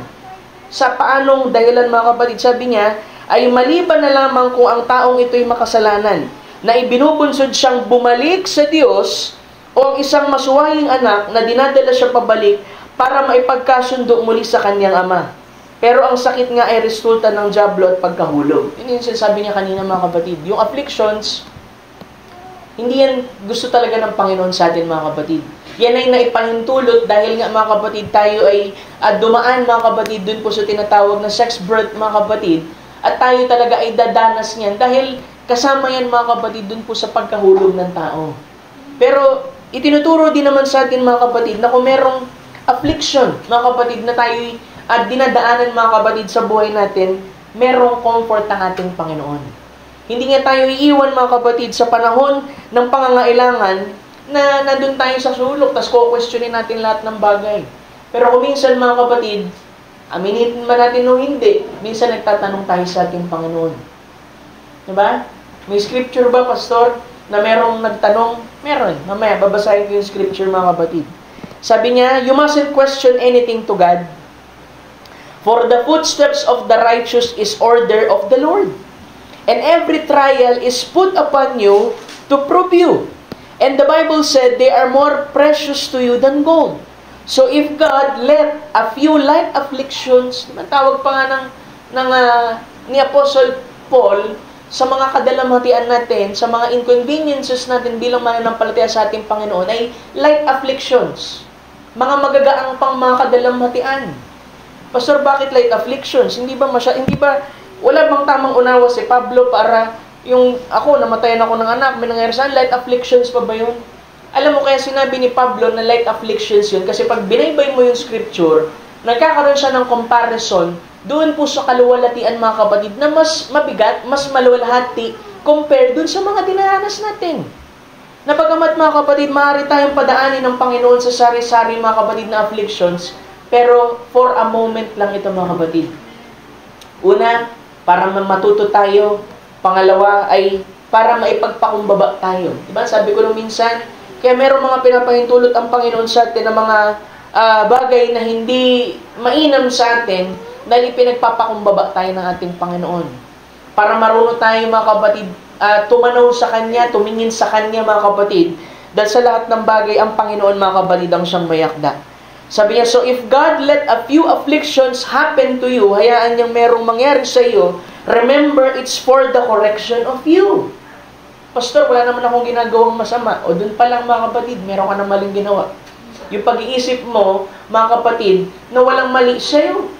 Sa paanong dahilan, mga kapatid, sabi niya, ay maliban na lamang kung ang taong ito'y makasalanan, na ibinubunsod siyang bumalik sa Diyos, o ang isang masuwaying anak na dinadala siya pabalik para maipagkasundo muli sa kanyang ama. Pero ang sakit nga ay resulta ng dyablo at pagkahulog. Yun yung sinasabi niya kanina, mga kapatid. Yung afflictions, hindi yan gusto talaga ng Panginoon sa atin, mga kapatid. Yan ay naipahintulot dahil nga, mga kapatid, tayo ay dumaan, mga kapatid, dun po sa tinatawag na sex birth, mga kapatid. At tayo talaga ay dadanas niyan dahil kasama yan, mga kapatid, dun po sa pagkahulog ng tao. Pero itinuturo din naman sa atin, mga kapatid, na kung merong affliction, mga kapatid, na tayo at dinadaanan, mga kapatid, sa buhay natin, merong comfort ang ating Panginoon. Hindi nga tayo iiwan, mga kapatid, sa panahon ng pangangailangan na nandun tayo sa sulok, tapos questionin natin lahat ng bagay. Pero kung minsan, mga kapatid, aminin man natin o hindi, minsan nagtatanong tayo sa ating Panginoon. Diba? May scripture ba, Pastor, na merong nagtanong? Meron. Mamaya, babasahin ko yung scripture, mga kapatid. Sabi niya, you mustn't question anything to God, for the footsteps of the righteous is order of the Lord. And every trial is put upon you to prove you. And the Bible said, they are more precious to you than gold. So if God let a few light afflictions, tawag pa nga ni Apostle Paul, sa mga kadalamhatian natin, sa mga inconveniences natin bilang mananampalataya sa ating Panginoon, ay light afflictions. Mga magagaang pang mga kadalamhatian. Pastor, bakit light afflictions? Wala bang tamang unawa si Pablo para namatayan ako ng anak, may nangyari saan, light afflictions pa ba yun? Alam mo kaya sinabi ni Pablo na light afflictions yun, kasi pag binaybay mo yung scripture, nagkakaroon siya ng comparison doon po sa kaluwalhatian, mga kapatid, na mas mabigat, mas maluwalhati compared doon sa mga dinaranas natin. Na bagamat, mga kapatid, maaari tayong padaanin ng Panginoon sa sari-sari, mga kapatid, na afflictions, pero for a moment lang ito, mga kapatid. Una, para matuto tayo. Pangalawa ay para maipagpakumbaba tayo. Diba? Sabi ko nung minsan, kaya merong mga pinapahintulot ang Panginoon sa atin ng mga bagay na hindi mainam sa atin dahil pinagpapakumbaba tayo ng ating Panginoon. Para marunong tayo, mga kapatid, tumanaw sa Kanya, tumingin sa Kanya, mga kapatid, dahil sa lahat ng bagay, ang Panginoon, mga kapatid, ang siyang mayakda. Sabi niya, so if God let a few afflictions happen to you, hayaan niyang merong mangyari sa iyo, remember, it's for the correction of you. Pastor, wala naman akong ginagawang masama. O dun pa lang, mga kapatid, meron ka na maling ginawa. Yung pag-iisip mo, mga kapatid, na walang mali sa'yo.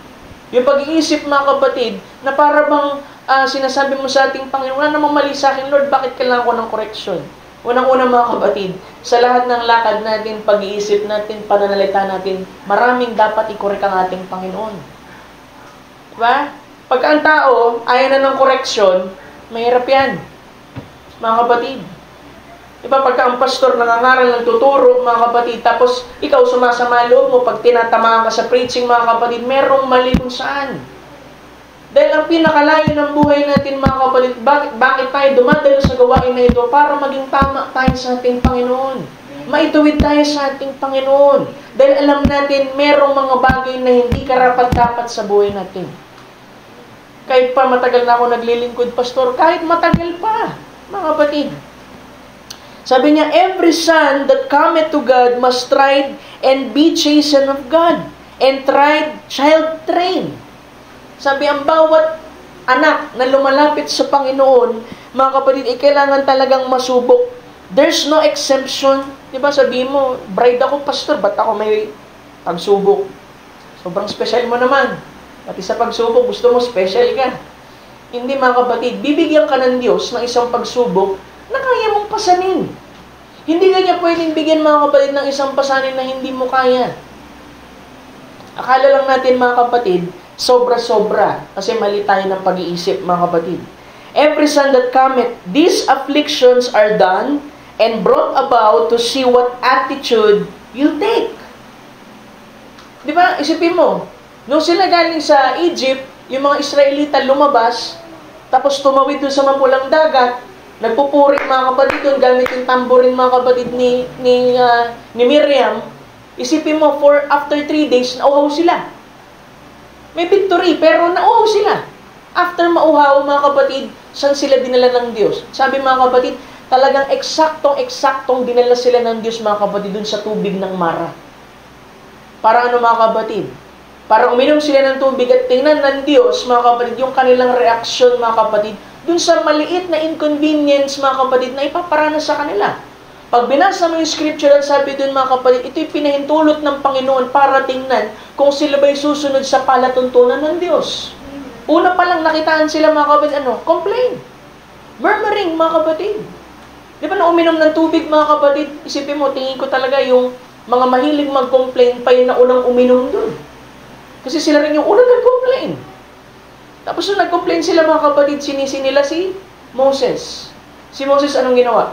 Yung pag-iisip, mga kapatid, na para bang sinasabi mo sa ating Panginoon, wala namang mali sa akin, Lord, bakit kailangan ko ng correction? Unang-una, mga kapatid, sa lahat ng lakad natin, pag-iisip natin, pananalita natin, maraming dapat i-correct ang ating Panginoon. Diba? Pagka ang tao, ayaw na ng correction, mahirap yan. Mga kapatid. Diba, pagka ang pastor nangangaral ng tuturo, mga kapatid, tapos ikaw sumasama loob mo, pag tinatamaan ka sa preaching, mga kapatid, merong mali kung saan. Dahil ang pinakalayo ng buhay natin, mga kapatid, bakit tayo dumadalo sa gawain na ito? Para maging tama tayo sa ating Panginoon. Maituwid tayo sa ating Panginoon. Dahil alam natin, merong mga bagay na hindi karapat-dapat sa buhay natin. Kahit pa matagal na ako naglilingkod, pastor, kahit matagal pa, mga kapatid. Sabi niya, every son that cometh to God must tried and be chastened of God, and tried child train. Sabi, ang bawat anak na lumalapit sa Panginoon, mga kapatid, kailangan talagang masubok. There's no exemption. Diba, sabi mo, bride ako, pastor, ba't ako may pagsubok? Sobrang special mo naman. Pati sa pagsubok, gusto mo special ka. Hindi, mga kapatid, bibigyan ka ng Diyos ng isang pagsubok na kaya mong pasanin. Hindi ka niya pwedeng bigyan, mga kapatid, ng isang pasanin na hindi mo kaya. Akala lang natin, mga kapatid, sobra-sobra, kasi mali tayo ng pag-iisip, mga kapatid. Every son that cometh, these afflictions are done and brought about to see what attitude you take. Di ba? Isipin mo, nung sila galing sa Egypt, yung mga Israelita lumabas, tapos tumawid doon sa mapulang dagat, nagpupuri, mga kapatid, doon gamit yung tamborin, mga kapatid, ni Miriam. Isipin mo, after 3 days, nauhaw sila. May victory, pero nauhaw sila. After mauhaw, mga kapatid, saan sila dinala ng Diyos? Sabi, mga kapatid, talagang eksaktong dinala sila ng Diyos, mga kapatid, dun sa tubig ng Mara. Para ano, mga kapatid? Para uminom sila ng tubig at tingnan ng Diyos, mga kapatid, yung kanilang reaksyon, mga kapatid, dun sa maliit na inconvenience, mga kapatid, na ipaparana sa kanila. Pag binasa mo yung scripture, ang sabi dun, mga kapatid, ito'y pinahintulot ng Panginoon para tingnan kung sila ba'y susunod sa palatuntunan ng Diyos. Una pa lang nakitaan sila, mga kapatid, complain. Murmuring, mga kapatid. Di ba na uminom ng tubig, mga kapatid? Isipin mo, tingin ko talaga yung mga mahilig mag-complain pa yung naunang uminom dun. Kasi sila rin yung unang nag-complain. Tapos nung nag-complain sila, mga kapatid, sinisi nila si Moses. Si Moses anong ginawa?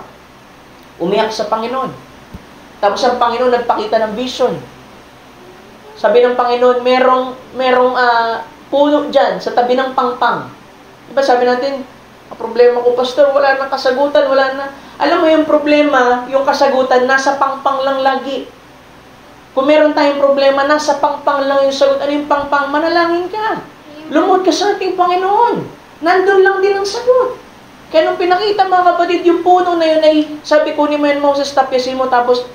Umiyak sa Panginoon. Tapos ang Panginoon nagpakita ng vision. Sabi ng Panginoon, merong puno dyan sa tabi ng pangpang. Diba sabi natin, ang problema ko, pastor, wala nang kasagutan, wala na. Alam mo yung problema, yung kasagutan, nasa pangpang lang lagi. Kung meron tayong problema, nasa pangpang lang yung sagot. Ano yung pangpang? Manalangin ka. Lumod ka sa ating Panginoon. Nandun lang din ang sagot. Kaya nung pinakita mga kapatid, yung puno na yun ay, sabi kunin mo yun, Moses, tapyasin mo, tapos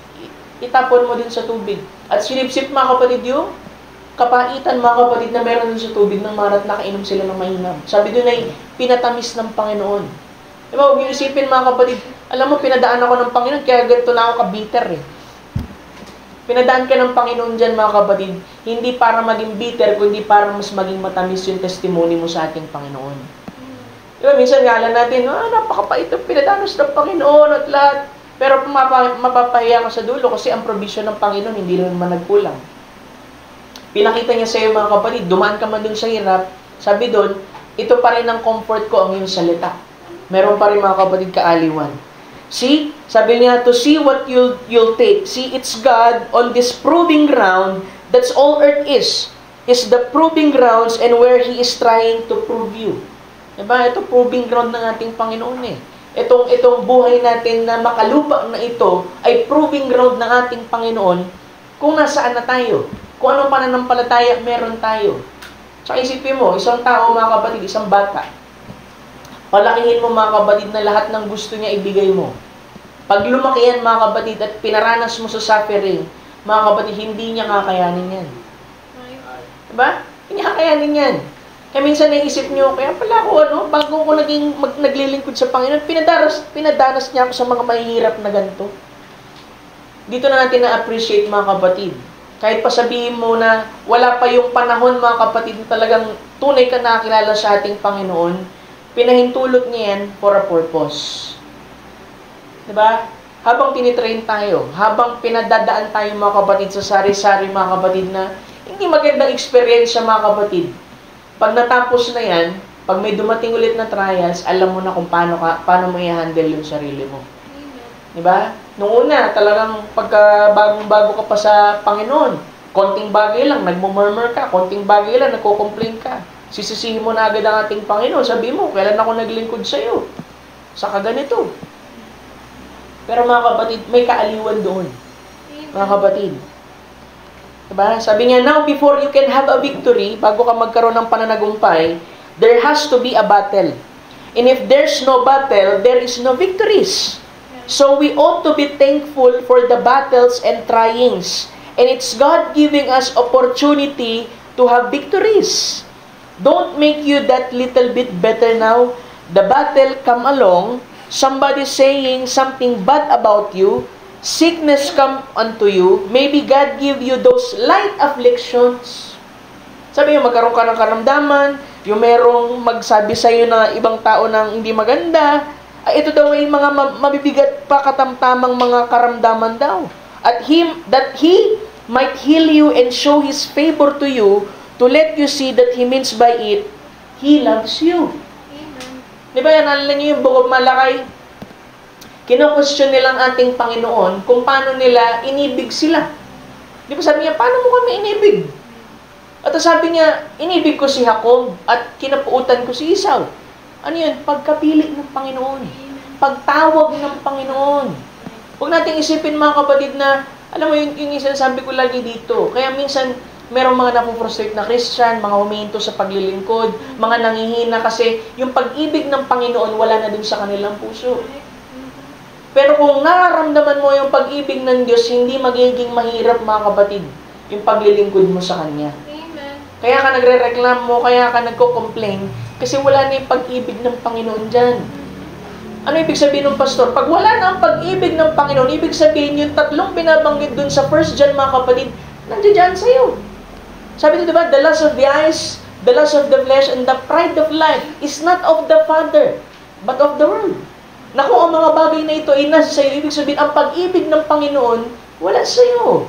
itapon mo din sa tubig. At sinipsip mga kapatid yung kapaitan mga kapatid na meron din sa tubig ng marat nakainom sila ng mainam. Sabi doon ay pinatamis ng Panginoon. Diba, huwag yung isipin mga kapatid, alam mo, pinadaan ako ng Panginoon, kaya ganito na ako ka-bitter eh. Pinadaan ka ng Panginoon dyan mga kapatid, hindi para maging bitter, kundi para mas maging matamis yung testimony mo sa ating Panginoon. Diba, minsan ngalan natin, napakapait ang pinadanos ng Panginoon at lahat. Pero mapapahiya ka sa dulo kasi ang provision ng Panginoon hindi naman nagkulang. Pinakita niya sa iyo mga kapatid, dumaan ka man dun sa hirap, sabi doon, ito pa rin ang comfort ko ang iyong salita. Meron pa rin mga kapatid kaaliwan. See, sabi niya, to see what you'll take. See, it's God on this proving ground, that's all earth is the proving grounds and where He is trying to prove you. Diba? Ito proving ground ng ating Panginoon eh. Itong buhay natin na makalupa na ito ay proving ground ng ating Panginoon kung nasaan na tayo. Kung anong pananampalataya meron tayo. Tsaka isipin mo, isang tao mga kapatid, isang bata. Palakihin mo mga kapatid na lahat ng gusto niya ibigay mo. Pag lumaki yan mga kapatid at pinaranas mo sa suffering, mga kapatid, hindi niya kakayanin yan. Diba? Hindi niya kakayanin yan. Kaya minsan naisip niyo, kaya pala ako, bago ko naglilingkod sa Panginoon, pinadanas niya ako sa mga mahihirap na ganito. Dito na natin na-appreciate mga kapatid. Kahit pa sabihin mo na wala pa yung panahon mga kapatid na talagang tunay ka nakakilala sa ating Panginoon, pinahintulot niya yan for a purpose. Diba? Habang tinitrain tayo, habang pinadadaan tayo mga kapatid sa sari-sari mga kapatid na hindi magandang experience mga kapatid. Pag natapos na yan, pag may dumating ulit na trials, alam mo na kung paano mo i-handle yung sarili mo. Diba? Nung una, talagang pagka bagong-bago ka pa sa Panginoon, konting bagay lang, nagmumurmur ka, konting bagay lang, nagko-complain ka. Sisisihin mo na agad ang ating Panginoon. Sabi mo, kailan ako naglingkod sa iyo? Sa kaganito. Pero mga kapatid, may kaaliwan doon. Mga kapatid. Diba? Sabi niya, now before you can have a victory, bago ka magkaroon ng pananagumpay, there has to be a battle. And if there's no battle, there is no victories. So we ought to be thankful for the battles and tryings. And it's God giving us opportunity to have victories. Don't make you that little bit better now. The battle come along, somebody saying something bad about you, sickness come unto you, maybe God give you those light afflictions. Sabi niyo, magkaroon ka ng karamdaman, yung merong magsabi sa iyo na ibang tao nang hindi maganda, ito daw ay mga mabibigat pa katamtamang mga karamdaman daw. At that He might heal you and show His favor to you, to let you see that He means by it, He loves you. Amen. Di ba yan, alala niyo yung Book of Malakay? Kino-question nilang ating Panginoon kung paano nila inibig sila. Di ba sabi niya, paano mo kami inibig? At sabi niya, inibig ko si Jacob at kinapuutan ko si Esau. Ano yun? Pagkapili ng Panginoon. Pagtawag ng Panginoon. Huwag nating isipin mga kapatid na, alam mo yung sinasabi ko lagi dito. Kaya minsan, merong mga napufrustrate na Christian, mga huminto sa paglilingkod, mga nangihina kasi yung pag-ibig ng Panginoon wala na din sa kanilang puso. Pero kung nararamdaman mo yung pag-ibig ng Diyos, hindi magiging mahirap mga kapatid, yung paglilingkod mo sa Kanya. Amen. Kaya ka nagre-reklamo, kaya ka nagko-complain, kasi wala na yung pag-ibig ng Panginoon dyan. Ano ibig sabihin ng pastor? Pag wala na ang pag-ibig ng Panginoon, ibig sabihin yung tatlong binabanggit dun sa 1 John mga kapatid, nandiyan sa'yo. Sabi dito diba, the lust of the eyes, the lust of the flesh, and the pride of life is not of the Father, but of the world. Naku, ang mga bagay na ito ay nasa sa'yo. Ibig sabihin, ang pag-ibig ng Panginoon, wala sa'yo.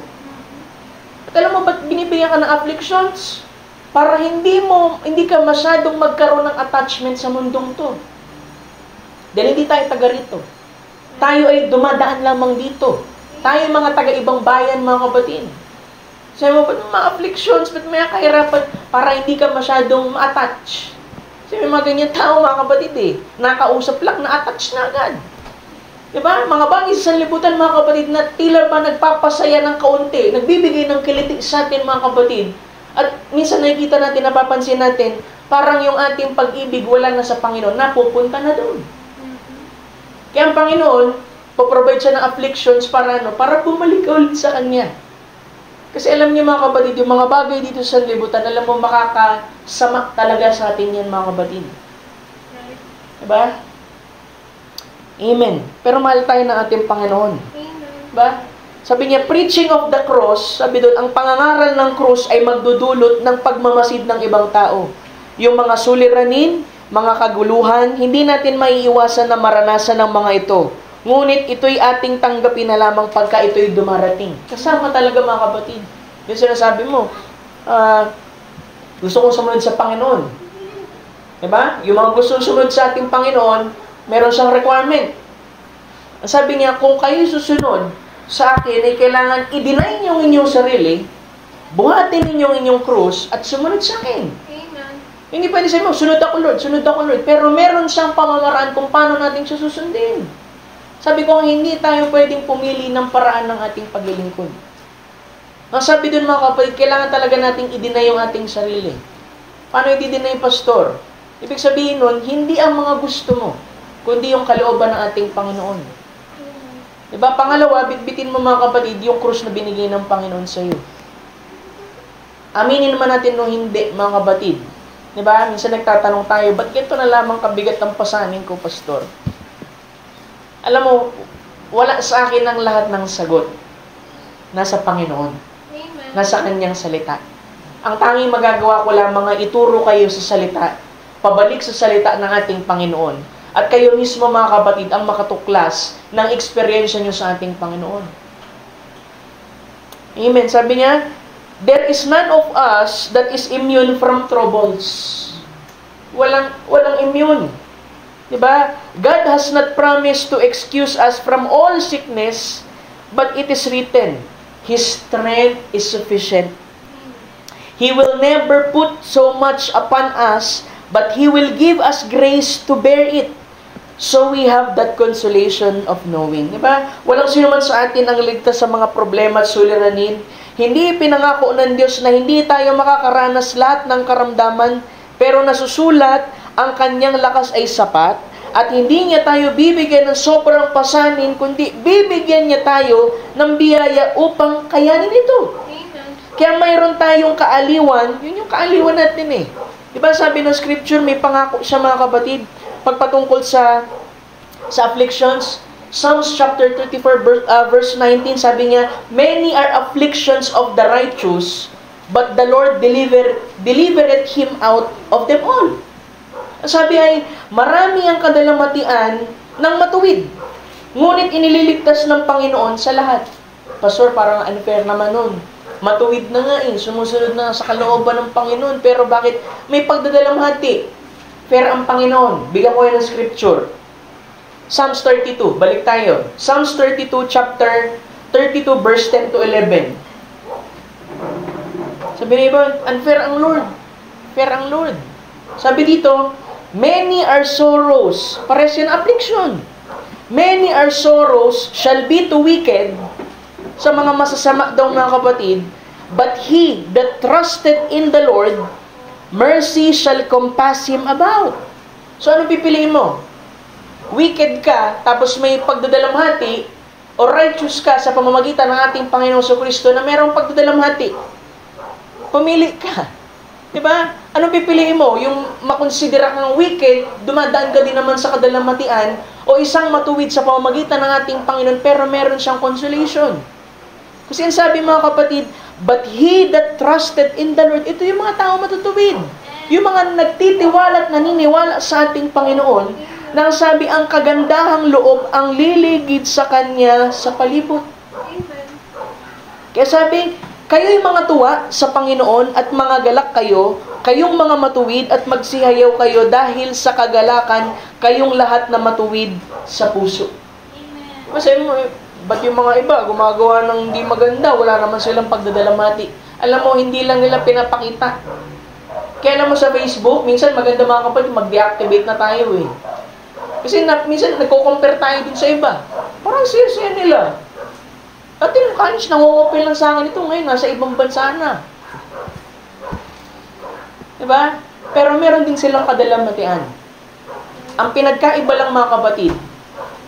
At alam mo, ba't binibigyan ka ng afflictions? Para hindi ka masyadong magkaroon ng attachment sa mundong to. Dahil hindi tayo taga rito. Tayo ay dumadaan lamang dito. Tayo ay mga taga-ibang bayan, mga kapatid. Sabi mo, ba't mga afflictions, ba't may kahirapan para hindi ka masyadong ma-attach? Sabi mga ganyan tao, mga kapatid nakausap lang, na-attach na agad. Diba? Mga bagay sa sanlibutan, mga kapatid, na tila ba nagpapasaya ng kaunti, nagbibigay ng kiliti sa atin, mga kapatid. At minsan nakikita natin, napapansin natin, parang yung ating pag-ibig wala na sa Panginoon, napupunta na doon. Kaya ang Panginoon, puprovide siya ng afflictions para para bumalik ulit sa Kanya. Kasi alam niyo, mga kapatid, yung mga bagay dito sa sanlibutan, alam mo, makakasama talaga sa atin yan, mga kapatid. Diba? Amen. Pero mahal tayo ng ating Panginoon. Diba? Sabi niya, preaching of the cross, sabi doon, ang pangangaral ng cross ay magdudulot ng pagmamasid ng ibang tao. Yung mga suliranin, mga kaguluhan, hindi natin maiiwasan na maranasan ng mga ito. Ngunit ito'y ating tanggapin na lamang pagka ito'y dumarating. Kasama talaga, mga kapatid. Yung sinasabi mo, gusto kong sumunod sa Panginoon. Diba? Yung mga gusto sumunod sa ating Panginoon, meron siyang requirement. Sabi niya, kung kayo susunod sa akin, ay kailangan i-deny niyo ang inyong sarili, buhatin niyo ang inyong krus, at sumunod sa akin. Amen. Hindi pwede sabi mo, sunod ako Lord. Pero meron siyang pamamaraan kung paano natin siya susundin. Sabi ko, hindi tayo pwedeng pumili ng paraan ng ating paglilingkod. Sabi dun, mga kapatid, kailangan talaga nating i-deny yung ating sarili. Paano i-deny, pastor? Ibig sabihin nun, hindi ang mga gusto mo, kundi yung kalooban ng ating Panginoon. Diba? Pangalawa, bitbitin mo, mga kapatid, yung krus na binigay ng Panginoon sa iyo. Aminin naman natin nung hindi, mga kapatid. Diba? Minsan nagtatanong tayo, ba't ganito na lamang kabigat ang pasanin ko, pastor? Alam mo, wala sa akin ang lahat ng sagot. Nasa Panginoon. Amen. Nasa Kanyang salita. Ang tanging magagawa ko lamang ay ituro kayo sa salita, pabalik sa salita ng ating Panginoon. At kayo mismo, mga kapatid, ang makatuklas ng eksperyensya nyo sa ating Panginoon. Amen. Sabi niya, there is none of us that is immune from troubles. Walang immune. Diba? God has not promised to excuse us from all sickness, but it is written, His strength is sufficient. He will never put so much upon us, but He will give us grace to bear it. So we have that consolation of knowing. Diba? Walang sino man sa atin ang ligtas sa mga problema at suliranin. Hindi pinangako ng Diyos na hindi tayo makakaranas lahat ng karamdaman, pero nasusulat, ang Kanyang lakas ay sapat, at hindi niya tayo bibigyan ng sobrang pasanin, kundi bibigyan niya tayo ng biyaya upang kayanin ito. Amen. Kaya mayroon tayong kaaliwan, yun yung kaaliwan natin Diba sabi ng scripture, may pangako siya, mga kapatid, pagpatungkol sa afflictions. Psalms chapter 34 verse 19, sabi niya, many are afflictions of the righteous, but the Lord delivered him out of them all. Sabi ay, marami ang kadalamatian ng matuwid, ngunit inililigtas ng Panginoon sa lahat. Pastor, parang unfair naman nun. Matuwid na nga sumusunod na sa kalooban ng Panginoon, pero bakit may pagdadalamhati? Fair ang Panginoon. Bigyan ko yan ng scripture. Psalms 32, balik tayo. Psalms 32, chapter 32, verse 10 to 11. Sabi niyo ba, unfair ang Lord. Fair ang Lord. Sabi dito, many are sorrows. Pares yan, affliction. Many are sorrows shall be to wicked, sa mga masasama daw, mga kapatid, but he that trusted in the Lord, mercy shall compass him about. So, ano pipiliin mo? Wicked ka, tapos may pagdadalamhati, o righteous ka sa pamamagitan ng ating Panginoon Kristo na mayroong pagdadalamhati. Pumili ka. Diba? Anong pipiliin mo? Yung makonsidera kang wicked, dumadaan ka din naman sa kadalamhatian, o isang matuwid sa pamamagitan ng ating Panginoon, pero meron siyang consolation. Kasi ang sabi, mga kapatid, but he that trusted in the Lord, ito yung mga tao matutuwid. Yung mga nagtitiwala at naniniwala sa ating Panginoon, nang sabi, ang kagandahang loob ang liligid sa Kanya sa palibot. Kaya sabi, kayo'y mga tuwa sa Panginoon at mga galak kayo kayong mga matuwid at magsihayaw kayo dahil sa kagalakan, kayong lahat na matuwid sa puso. Kasi mo, ba't yung mga iba gumagawa ng hindi maganda, wala naman silang pagdadalamati. Alam mo, hindi lang nila pinapakita. Kaya alam mo sa Facebook, minsan maganda mga kapatid, mag-deactivate na tayo eh. Kasi minsan nagko-compare tayo din sa iba. Parang siya nila. At yung college, nang-open lang sa akin ito ngayon, nasa ibang bansa na. Diba? Pero meron din silang kadalamatian. Ang pinagkaiba lang mga kapatid,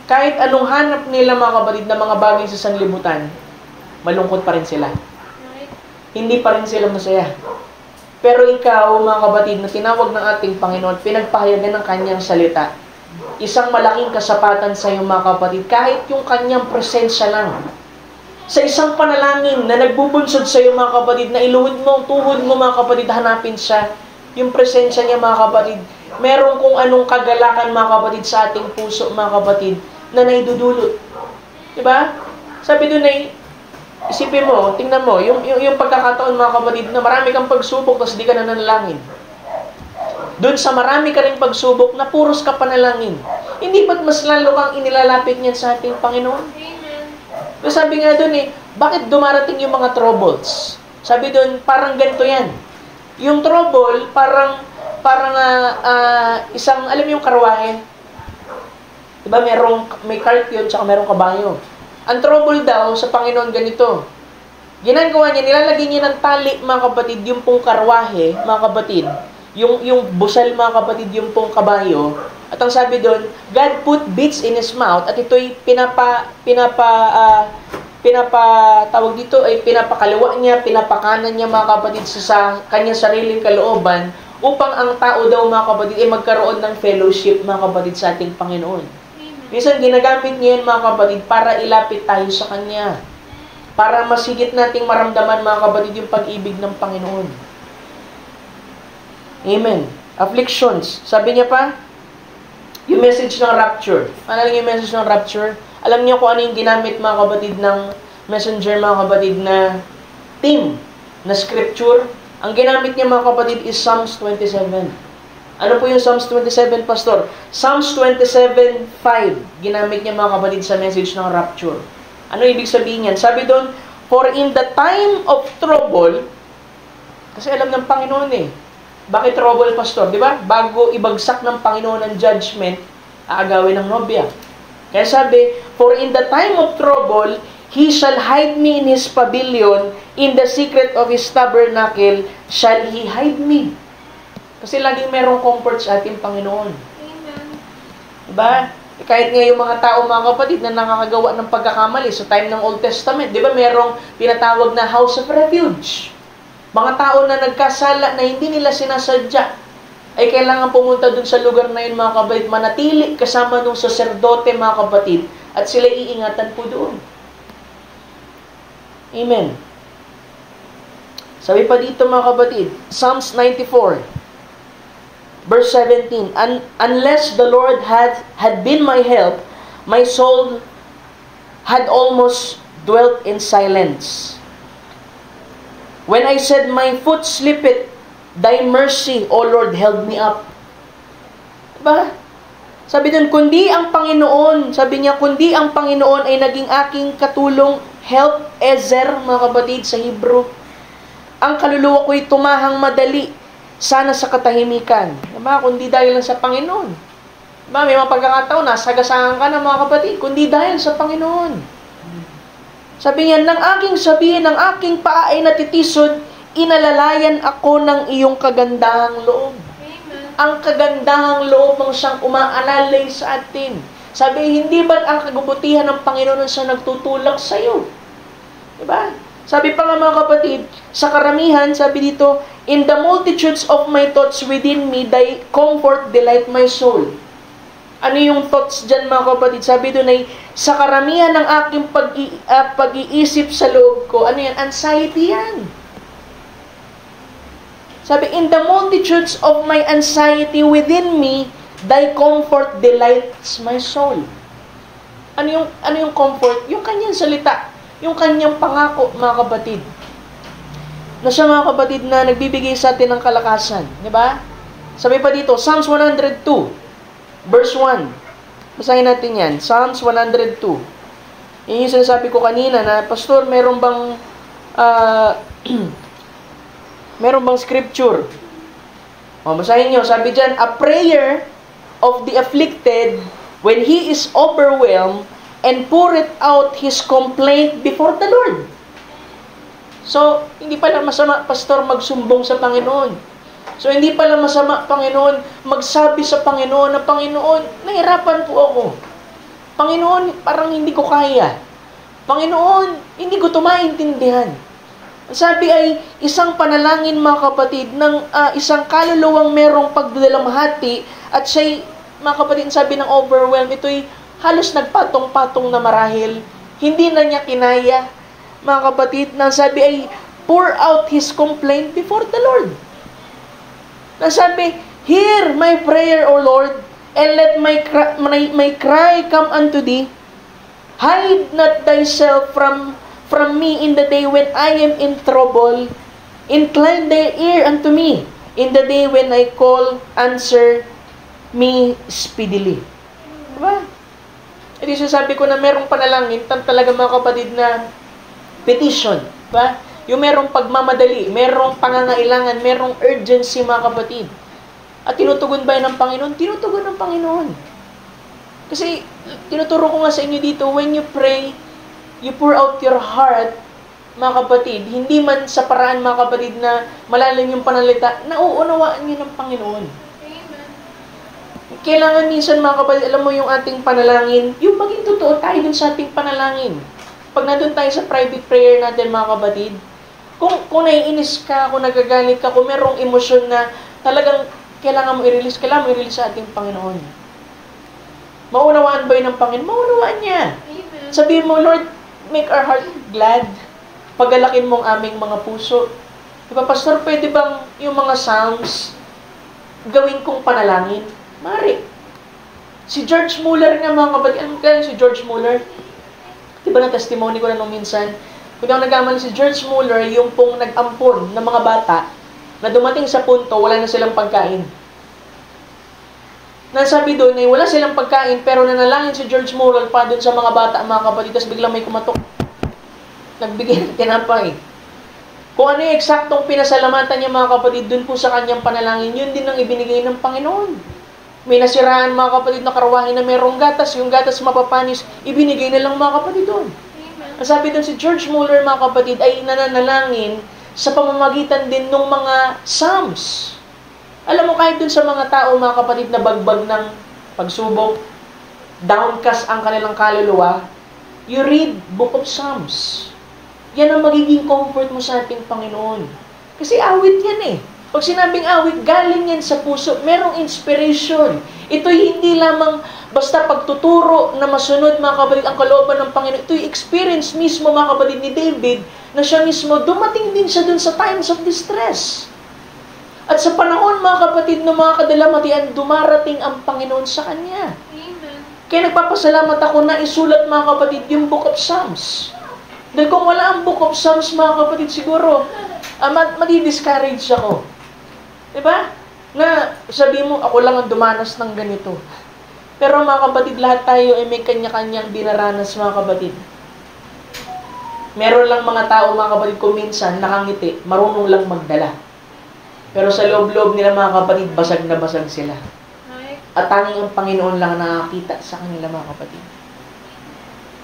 kahit anong hanap nila mga kapatid na mga bagay sa sanlibutan, malungkot pa rin sila. Hindi pa rin sila masaya. Pero ikaw, mga kapatid, na tinawag ng ating Panginoon, pinagpahayagan ng kanyang salita, isang malaking kasapatan sa iyo mga kapatid, kahit yung kanyang presensya lang. Sa isang panalangin na nagbubunsod sa iyo mga kapatid, na iluhod mo, tuhod mo mga kapatid, hanapin siya, yung presensya niya mga kapatid, meron kung anong kagalakan mga kapatid sa ating puso mga kapatid, na naidudulot. Diba? Sabi doon ay, isipin mo, tingnan mo, yung pagkakataon mga kapatid, na marami kang pagsubok, tapos di ka nananalangin. Doon sa marami ka rin pagsubok, na puros ka panalangin. Hindi ba't mas lalo kang inilalapit niyan sa ating Panginoon? So sabi nga doon bakit dumarating yung mga troubles? Sabi doon, parang ganito yan. Yung trouble, parang isang, alam mo yung karwahe? Diba, may cart yun, tsaka merong kabayo. Ang trouble daw sa Panginoon ganito. Ginagawa niya, nilalagay niya ng tali, mga kapatid, yung pong karwahe, mga kapatid, yung busal, mga kapatid, yung pong kabayo. At ang sabi doon, God put bits in his mouth, at ito'y tawag dito ay pinapakaliwa niya, pinapakanan niya mga kapatid sa kanyang sariling kalooban, upang ang tao daw mga kapatid ay magkaroon ng fellowship mga kapatid sa ating Panginoon. Minsan ginagamit niya yan mga kapatid para ilapit tayo sa Kanya. Para masigit nating maramdaman mga kapatid yung pag-ibig ng Panginoon. Amen. Afflictions. Sabi niya pa, yung message ng rapture. Ano lang yung message ng rapture? Alam niyo kung ano yung ginamit mga kapatid ng messenger mga kapatid na team, na scripture? Ang ginamit niya mga kapatid is Psalms 27. Ano po yung Psalms 27, Pastor? Psalms 27:5. Ginamit niya mga kapatid sa message ng rapture. Ano ibig sabihin yan? Sabi doon, for in the time of trouble, kasi alam ng Panginoon bakit trouble, Pastor? Di ba? Bago ibagsak ng Panginoon ang judgment, aagawin ng nobya. Kaya sabi, for in the time of trouble, He shall hide me in His pavilion, in the secret of His tabernacle shall He hide me. Kasi laging merong comfort sa ating Panginoon. Amen. Diba? Kahit nga yung mga tao, mga kapatid, na nakakagawa ng pagkakamali sa time ng Old Testament, di ba merong tinatawag na house of refuge? Mga tao na nagkasala na hindi nila sinasadya, ay kailangan pumunta dun sa lugar na yun, mga kapatid, manatili kasama nung saserdote, mga kapatid, at sila iingatan po doon. Amen. Sabi pa dito, mga kapatid, Psalms 94, Verse 17, unless the Lord had been my help, my soul had almost dwelt in silence. When I said, my foot slippeth, thy mercy, O Lord, held me up. Diba? Sabi dun, kundi ang Panginoon, sabi niya, kundi ang Panginoon ay naging aking katulong, help ezer, mga kapatid, sa Hebrew. Ang kaluluwa ko'y tumahang madali, sana sa katahimikan. Diba? Kundi dahil lang sa Panginoon. Diba? May mga pagkakataon, nasagasaan ka na mga kapatid, kundi dahil sa Panginoon. Sabi niya, nang aking sabihin, ng aking paa ay natitisod, inalalayan ako ng iyong kagandahang loob. Amen. Ang kagandahang loob ng siyang umaalalay sa atin. Sabi, hindi ba't ang kagubutihan ng Panginoon siya nagtutulak sa iyo? Diba? Sabi pa nga mga kapatid, sa karamihan, sabi dito, in the multitudes of my thoughts within me, thy comfort delight my soul. Ano yung thoughts dyan mga kapatid? Sabi doon ay, sa karamihan ng aking pag-iisip sa loob ko, ano yan? Anxiety yan. Sabi, in the multitudes of my anxiety within me, thy comfort delights my soul. Ano yung comfort? Yung kanyang salita. Yung kanyang pangako, mga kapatid. na siya mga kapatid na nagbibigay sa atin ng kalakasan. Di ba? Sabi pa dito, Psalms 102, verse 1. Basahin natin yan. Psalms 102. Yun yung sinasabi ko kanina na, Pastor, meron bang meron bang scripture? O, basahin nyo. Sabi dyan, a prayer of the afflicted when he is overwhelmed and poureth out his complaint before the Lord. So, hindi pala masama, Pastor, magsumbong sa Panginoon. So, hindi pala masama, Panginoon, magsabi sa Panginoon na, Panginoon, nahirapan po ako. Panginoon, parang hindi ko kaya. Panginoon, hindi ko ito maintindihan. Sabi ay, isang panalangin, mga kapatid, ng isang kaluluwang merong pagdalamhati at siya'y, mga kapatid, sabi ng overwhelm, ito'y halos nagpatong-patong na marahil. Hindi na niya kinaya, mga kapatid, na sabi ay, pour out his complaint before the Lord. Na sabi, hear my prayer, O Lord, and let my cry come unto thee. Hide not thyself from me in the day when I am in trouble. Incline thy ear unto me in the day when I call, answer me speedily. Diba? Ito sasabi ko na merong panalangin, talaga mga kapatid na petition. Diba? Yung merong pagmamadali, merong pangangailangan, merong urgency mga kapatid. At tinutugon ba yun ng Panginoon? Tinutugon ng Panginoon. Kasi tinuturo ko nga sa inyo dito, when you pray, you pour out your heart, mga kapatid, hindi man sa paraan, mga kapatid, na malalim yung panalita, nauunawaan niyo ng Panginoon. Amen. Kailangan minsan, mga kapatid, alam mo yung ating panalangin, yung maging totoo tayo dun sa ating panalangin. Pag nandun tayo sa private prayer natin, mga kapatid, kung naiinis ka, kung nagagalit ka, kung merong emosyon na talagang kailangan mo i-release sa ating Panginoon. Maunawaan ba yun ng Panginoon? Maunawaan niya. Amen. Sabihin mo, Lord, make our heart glad. Pagalakin mong aming mga puso. Diba, Pastor, pwede bang yung mga Psalms gawin kong panalangin? Mari. Si George Muller nga, mga kapatid. Ano kaya si George Muller? Diba na testimony ko na nung minsan? Kung ako nagkamali si George Muller, yung pong nag-ampon ng mga bata na dumating sa punto, wala na silang pagkain. Nasabi doon ay wala silang pagkain, pero nanalangin si George Muller pa doon sa mga bata, mga kapatid, tapos biglang may kumatok. Nagbigay ng tinapay. Kung ano yung eksaktong pinasalamatan niya, mga kapatid, doon po sa kanyang panalangin, yun din ang ibinigay ng Panginoon. May nasiraan, mga kapatid, na karwahin na merong gatas, yung gatas mapapanis, ibinigay na lang, mga kapatid, doon. Nasabi doon si George Muller, mga kapatid, ay nananalangin sa pamamagitan din ng mga Psalms. Alam mo, kahit dun sa mga tao, mga kapatid, na bagbag ng pagsubok, downcast ang kanilang kaluluwa, you read Book of Psalms. Yan ang magiging comfort mo sa ating Panginoon. Kasi awit yan eh. Pag sinabing awit, galing yan sa puso. Merong inspiration. Ito'y hindi lamang basta pagtuturo na masunod, mga kapatid, ang kalooban ng Panginoon. Ito'y experience mismo, mga kapatid, ni David, na siya mismo, dumating din siya dun sa times of distress. At sa panahon, mga kapatid, ng mga kadalamatian, dumarating ang Panginoon sa kanya. Amen. Kaya nagpapasalamat ako na isulat, mga kapatid, yung Book of Psalms. Dahil kung wala ang Book of Psalms, mga kapatid, siguro, madi-discourage ako. Diba? Na sabi mo, ako lang ang dumanas ng ganito. Pero mga kapatid, lahat tayo ay may kanya-kanyang dinaranas, mga kapatid. Meron lang mga tao, mga kapatid, kung minsan nakangiti, marunong lang magdala. Pero sa loob-loob nila, mga kapatid, basag na basag sila. At tanging ang Panginoon lang nakakita sa kanila, mga kapatid.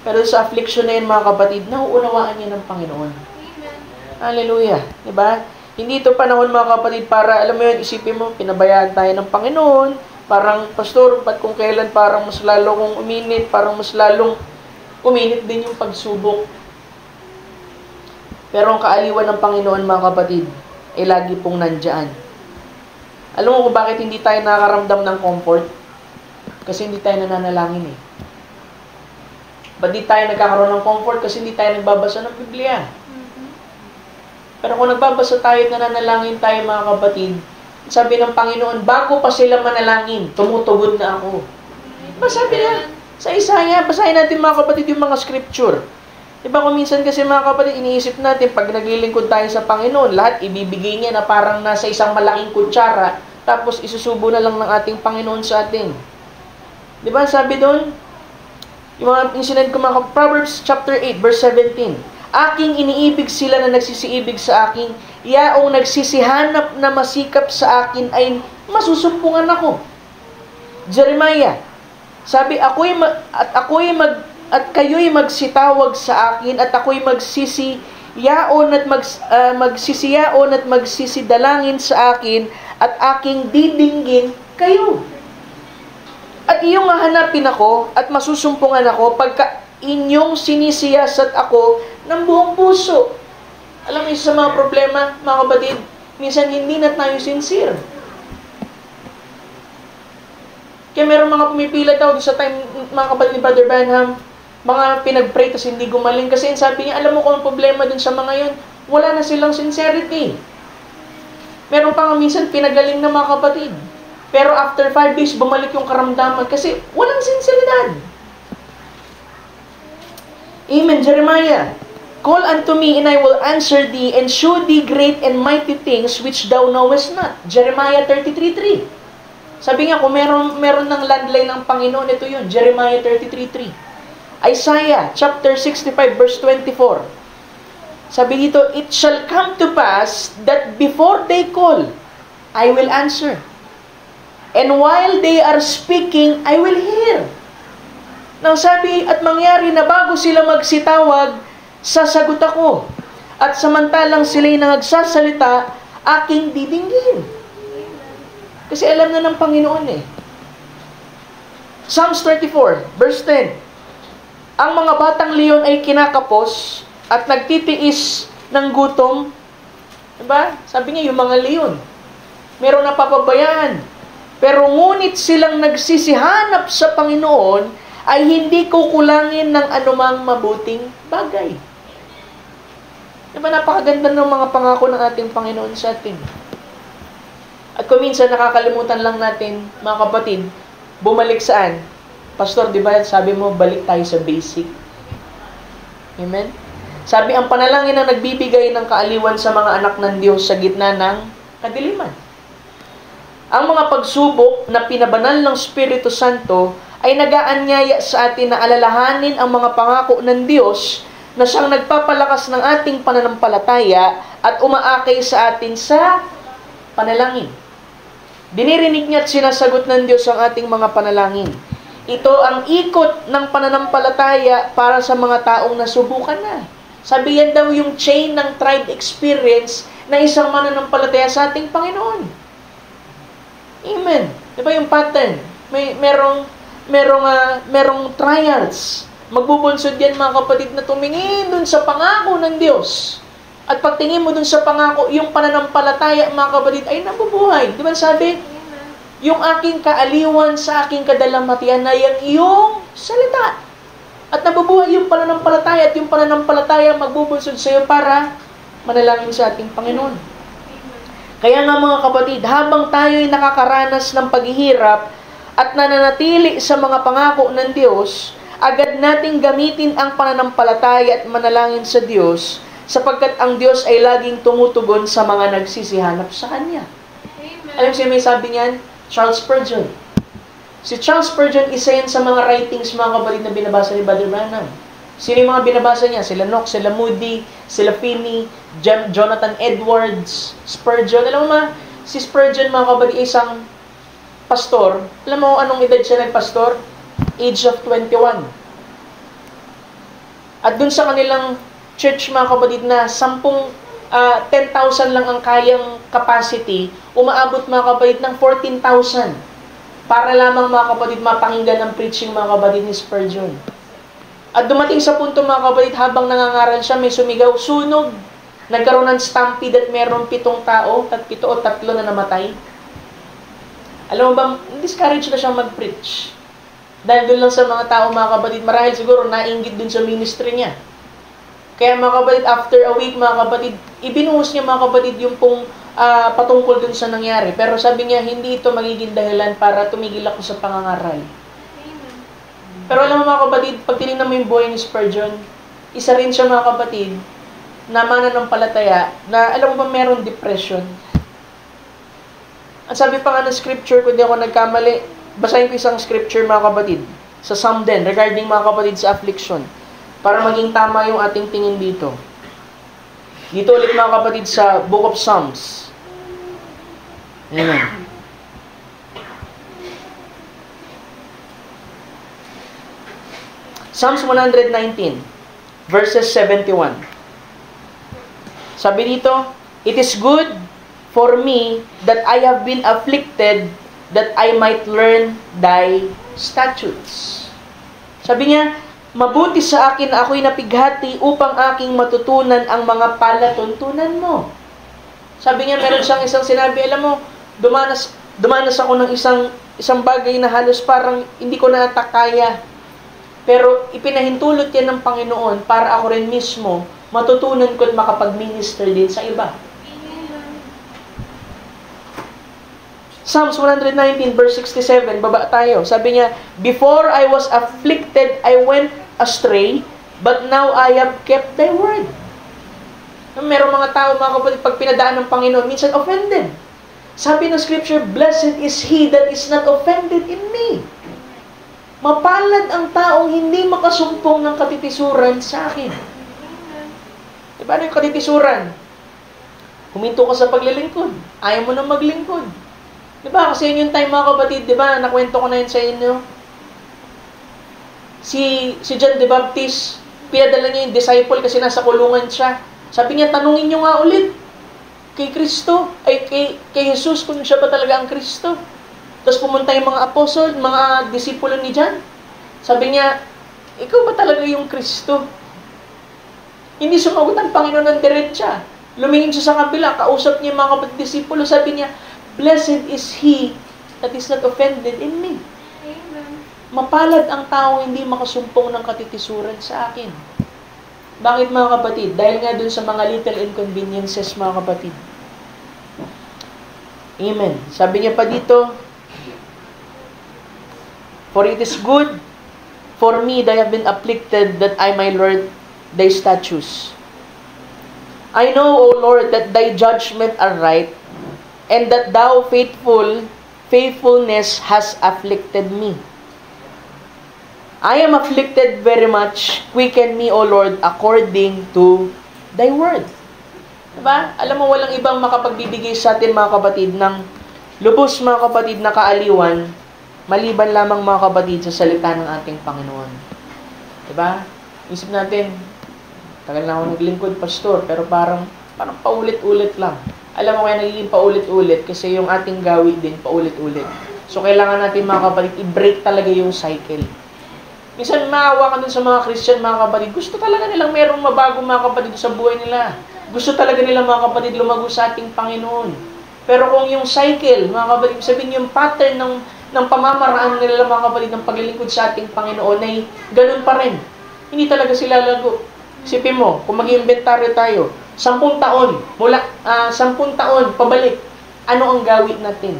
Pero sa affliction na yun, mga kapatid, nauunawaan niya ng Panginoon. Amen. Hallelujah. Diba? Hindi ito panahon, mga kapatid, para, alam mo yun, isipin mo, pinabayaan tayo ng Panginoon. Parang, Pastor, ba't kung kailan parang mas lalong uminit, parang mas lalong uminit din yung pagsubok. Pero ang kaaliwan ng Panginoon, mga kapatid, ay lagi pong nandyan. Alam mo kung bakit hindi tayo nakakaramdam ng comfort? Kasi hindi tayo nananalangin eh. Ba't di tayo nagkakaroon ng comfort? Kasi hindi tayo nagbabasa ng Biblia. Pero kung nagbabasa tayo at nananalangin tayo, mga kapatid, sabi ng Panginoon, bago pa sila manalangin, tumutugod na ako. Sabi na, sa Isaiah, basahin natin, mga kapatid, yung mga scripture. Diba kung minsan kasi mga kapatid, iniisip natin, pag naglilingkod tayo sa Panginoon, lahat ibibigay niya na parang nasa isang malaking kutsara, tapos isusubo na lang ng ating Panginoon sa atin. Diba sabi doon, yung sinend ko mga Proverbs chapter 8, verse 17, aking iniibig sila na nagsisiibig sa akin, yaong nagsisihanap na masikap sa akin ay masusumpungan ako. Jeremiah, sabi, at kayo'y magsitawag sa akin at ako'y magsisiyaon at magsisidalangin sa akin at aking didinggin kayo. At iyong hahanapin ako at masusumpungan ako pagka inyong sinisiyasat ako ng buong puso. Alam mo, isa sa mga problema, mga kapatid, minsan hindi na tayo sincere. Kaya meron mga pumipila daw sa time, mga kapatid ni Brother Branham, mga pinag-pray tas hindi gumaling. Kasi sabi niya, alam mo kung ang problema dun sa mga yun, wala na silang sincerity. Meron pa nga minsan pinagaling na mga kapatid. Pero after 5 days, bumalik yung karamdaman kasi walang sinseridad. Amen. Jeremiah, call unto me and I will answer thee and shew thee great and mighty things which thou knowest not. Jeremiah 33:3. Sabi nga, kung meron ng landline ng Panginoon, ito yun. Jeremiah 33:3. Isaiah chapter 65 verse 24. Sabi dito, it shall come to pass that before they call, I will answer. And while they are speaking, I will hear. Nang sabi at mangyari na bago sila magsitawag, sasagot ako. At samantalang sila'y nagsasalita, aking didinggin. Kasi alam na ng Panginoon eh. Psalms 34, verse 10. Ang mga batang leon ay kinakapos at nagtitiis ng gutom. Diba? Sabi niya, yung mga leon, meron na papabayaan. Pero ngunit silang nagsisihanap sa Panginoon ay hindi kukulangin ng anumang mabuting bagay. Diba napakaganda ng mga pangako ng ating Panginoon sa atin? At kung minsan nakakalimutan lang natin, mga kapatid, bumalik saan? Pastor, di ba sabi mo, balik tayo sa basic. Amen? Sabi, ang panalangin ang nagbibigay ng kaaliwan sa mga anak ng Diyos sa gitna ng kadiliman. Ang mga pagsubok na pinabanal ng Espiritu Santo ay nag-aanyaya sa atin na alalahanin ang mga pangako ng Diyos na siyang nagpapalakas ng ating pananampalataya at umaakay sa atin sa panalangin. Dinirinig niya at sinasagot ng Diyos ang ating mga panalangin. Ito ang ikot ng pananampalataya para sa mga taong nasubukan na. Sabi yan daw yung chain ng tried experience na isang mananampalataya sa ating Panginoon. Amen. Di ba yung pattern? Merong trials. Magbubunsod yan mga kapatid na tumingin dun sa pangako ng Diyos. At pagtingin mo dun sa pangako, yung pananampalataya mga kapatid ay nabubuhay. Di ba sabi? Yung aking kaaliwan sa aking kadalamatian na yung iyong salita. At nabubuhay yung pananampalataya at yung pananampalataya magbubunsod sa iyo para manalangin sa ating Panginoon. Kaya nga mga kapatid, habang tayo'y nakakaranas ng paghihirap at nananatili sa mga pangako ng Diyos, agad nating gamitin ang pananampalataya at manalangin sa Diyos sapagkat ang Diyos ay laging tumutugon sa mga nagsisihanap sa Kanya. Amen. Alam siya may sabi niyan? Charles Spurgeon. Si Charles Spurgeon, isa yan sa mga writings, mga kapatid na binabasa ni Brother Branham. Sino yung mga binabasa niya? Sila Knox, sila Moody, sila Finney, Jonathan Edwards, Spurgeon. Alam mo si Spurgeon, mga kapatid, isang pastor. Alam mo anong edad siya nagpastor? Age of 21. At dun sa kanilang church, mga kapatid, na 10,000 lang ang kayang capacity, umaabot mga kapatid ng 14,000 para lamang mga kapatid mapakinggan ang preaching mga kapatid ni Spurgeon. At dumating sa punto mga kapatid, habang nangangaral siya, may sumigaw, sunog. Nagkaroon ng stampede at meron 7 tao, 7 o 3 na namatay. Alam mo ba, discourage na siya mag-preach. Dahil doon lang sa mga tao mga kapatid, marahil siguro nainggit dun sa ministry niya. Kaya mga kapatid, after a week mga kapatid, ibinuhos niya mga kapatid yung pong patungkol dun sa nangyari. Pero sabi niya, hindi ito magiging dahilan para tumigil ako sa pangangaral. Pero alam mo mga kapatid, pag tinignan mo yung buhay ni Spurgeon, isa rin siya mga kapatid, na mananampalataya, na alam mo ba meron depression? Ang sabi pa nga ng scripture, kung di ako nagkamali, basahin ko isang scripture mga kapatid, sa Psalm din, regarding mga kapatid sa affliction, para maging tama yung ating tingin dito. Dito ulit mga kapatid sa Book of Psalms. Amen. Psalms 119, verses 71. Sabi dito, "It is good for me that I have been afflicted, that I might learn thy statutes." Sabi niya, mabuti sa akin na ako'y napighati upang aking matutunan ang mga palatuntunan mo. Sabi niya, meron siyang isang sinabi, alam mo, dumanas ako ng isang bagay na halos parang hindi ko na kaya. Pero ipinahintulot yan ng Panginoon para ako rin mismo matutunan ko at makapag-minister din sa iba. Psalms 119 verse 67, baba tayo. Sabi niya, "Before I was afflicted, I went astray, but now I have kept thy word." Merong mga tao, mga kapatid, pag pinadaan ng Panginoon, minsan offended. Sabi ng scripture, "Blessed is he that is not offended in me." Mapalad ang taong hindi makasumpong ng katitisuran sa akin. Diba ano yung katitisuran? Huminto ka sa paglilingkod. Ayaw mo na maglingkod. Diba? Kasi yun yung time mga kapatid, diba? Nakwento ko na yun sa inyo. Si John the Baptist, pinadala niya yung disciple kasi nasa kulungan siya. Sabi niya, tanungin niyo nga ulit kay Kristo, ay kay Jesus kung siya ba talaga ang Kristo. Tapos pumunta yung mga apostol, mga disipulo ni John. Sabi niya, ikaw ba talaga yung Kristo? Hindi sumagot ang Panginoon ng diretsa. Lumingin siya sa kabila, kausap niya yung mga disipulo. Sabi niya, "Blessed is he that is not offended in me." Amen. Mapalad ang tao hindi makasumpong ng katitisuran sa akin. Bakit mga kapatid? Dahil nga dun sa mga little inconveniences mga kapatid. Amen. Sabi niya pa dito, "For it is good for me that I have been afflicted, that I may learn thy statutes. I know, O Lord, that thy judgment are right, and that thou faithfulness has afflicted me. I am afflicted very much. Quicken me, O Lord, according to thy word." Diba? Alam mo, walang ibang makapagbibigay sa atin mga kapatid ng lubos mga kapatid na kaaliwan, maliban lamang mga kapatid sa salita ng ating Panginoon. Diba? Isip natin, tagal na ako naglingkod, pastor, pero parang paulit-ulit lang. Alam mo kaya nagiging paulit-ulit kasi yung ating gawi din paulit-ulit. So kailangan natin mga kapatid, i-break talaga yung cycle. Minsan maawa ka dun sa mga Christian mga kapatid, gusto talaga nilang merong mabago mga kapatid sa buhay nila. Gusto talaga nila mga kapatid lumago sa ating Panginoon. Pero kung yung cycle, mga kapatid, sabihin yung pattern ng pamamaraan nila mga kapatid ng paglilingkod sa ating Panginoon ay ganun pa rin. Hindi talaga sila lago. Isipin mo, kung mag-inventaryo tayo, 10 taon, mula 10 taon pabalik, ano ang gawin natin?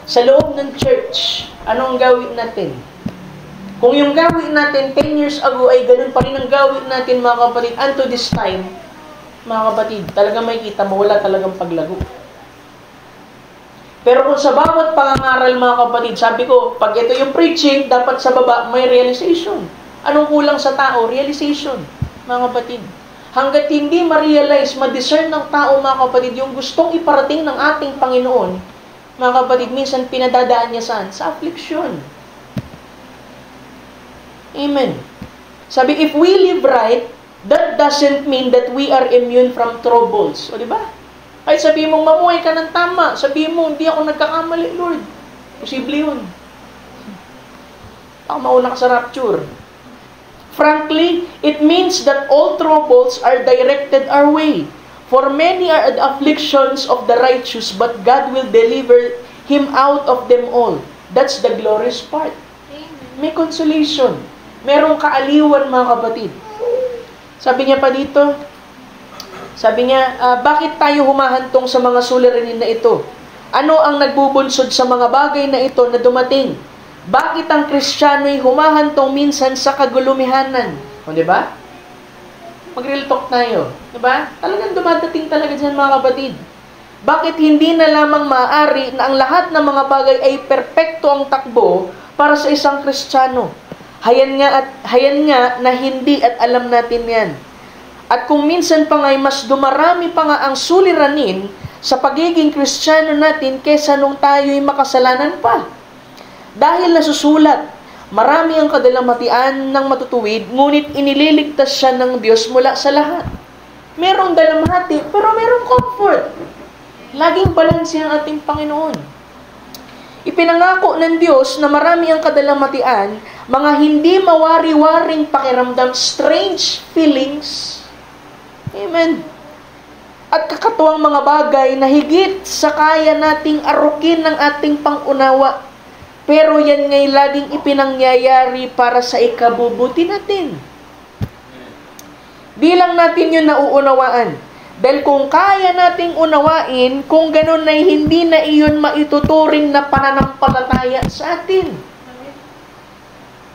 Sa loob ng church, ano ang gawin natin? Kung yung gawin natin 10 years ago ay ganun pa rin ang gawin natin mga kapatid, unto this time, mga kapatid, talagang makikita mo, wala talagang paglago. Pero kung sa bawat pangangaral mga kapatid, sabi ko, pag ito yung preaching, dapat sa baba may realization. Anong kulang sa tao? Realization, mga kapatid. Hanggat hindi ma-realize, ma-discern ng tao, mga kapatid, yung gustong iparating ng ating Panginoon, mga kapatid, minsan pinadadaan niya saan? Sa affliction. Amen. Sabi, if we live right, that doesn't mean that we are immune from troubles. O, di ba? Ay, sabi mo, mamuhay ka ng tama. Sabi mo, hindi ako nagkakamali, Lord. Posible yun. Ako mauna ka sa rapture. Frankly, it means that all troubles are directed our way. For many are the afflictions of the righteous, but God will deliver him out of them all. That's the glorious part. May consolation. Merong kaaliwan, mga kapatid. Sabi niya pa dito, sabi niya, bakit tayo humahantong sa mga suliranin na ito? Ano ang nagbubunsod sa mga bagay na ito na dumating? Bakit ang Kristiyano'y humahantong minsan sa kagulumihanan? O, di ba? Mag-real talk tayo. Di ba? Talagang dumadating talaga dyan, mga kapatid. Bakit hindi na lamang maaari na ang lahat ng mga bagay ay perpekto ang takbo para sa isang Kristiyano? Hayan nga na hindi at alam natin yan. At kung minsan pa nga'y mas dumarami pa nga ang suliranin sa pagiging Kristiyano natin kesa nung tayo'y makasalanan pa. Dahil nasusulat, marami ang kadalamatian ng matutuwid, ngunit inililigtas siya ng Diyos mula sa lahat. Merong dalamhati, pero merong comfort. Laging balanse ang ating Panginoon. Ipinangako ng Diyos na marami ang kadalamatian, mga hindi mawari-waring pakiramdam, strange feelings. Amen. At kakatuwang mga bagay na higit sa kaya nating arukin ng ating pangunawa. Pero yan nga'y laging ipinangyayari para sa ikabubuti natin. Di lang natin yun nauunawaan. Dahil kung kaya nating unawain, kung ganun ay hindi na iyon maituturing na pananampalataya sa atin.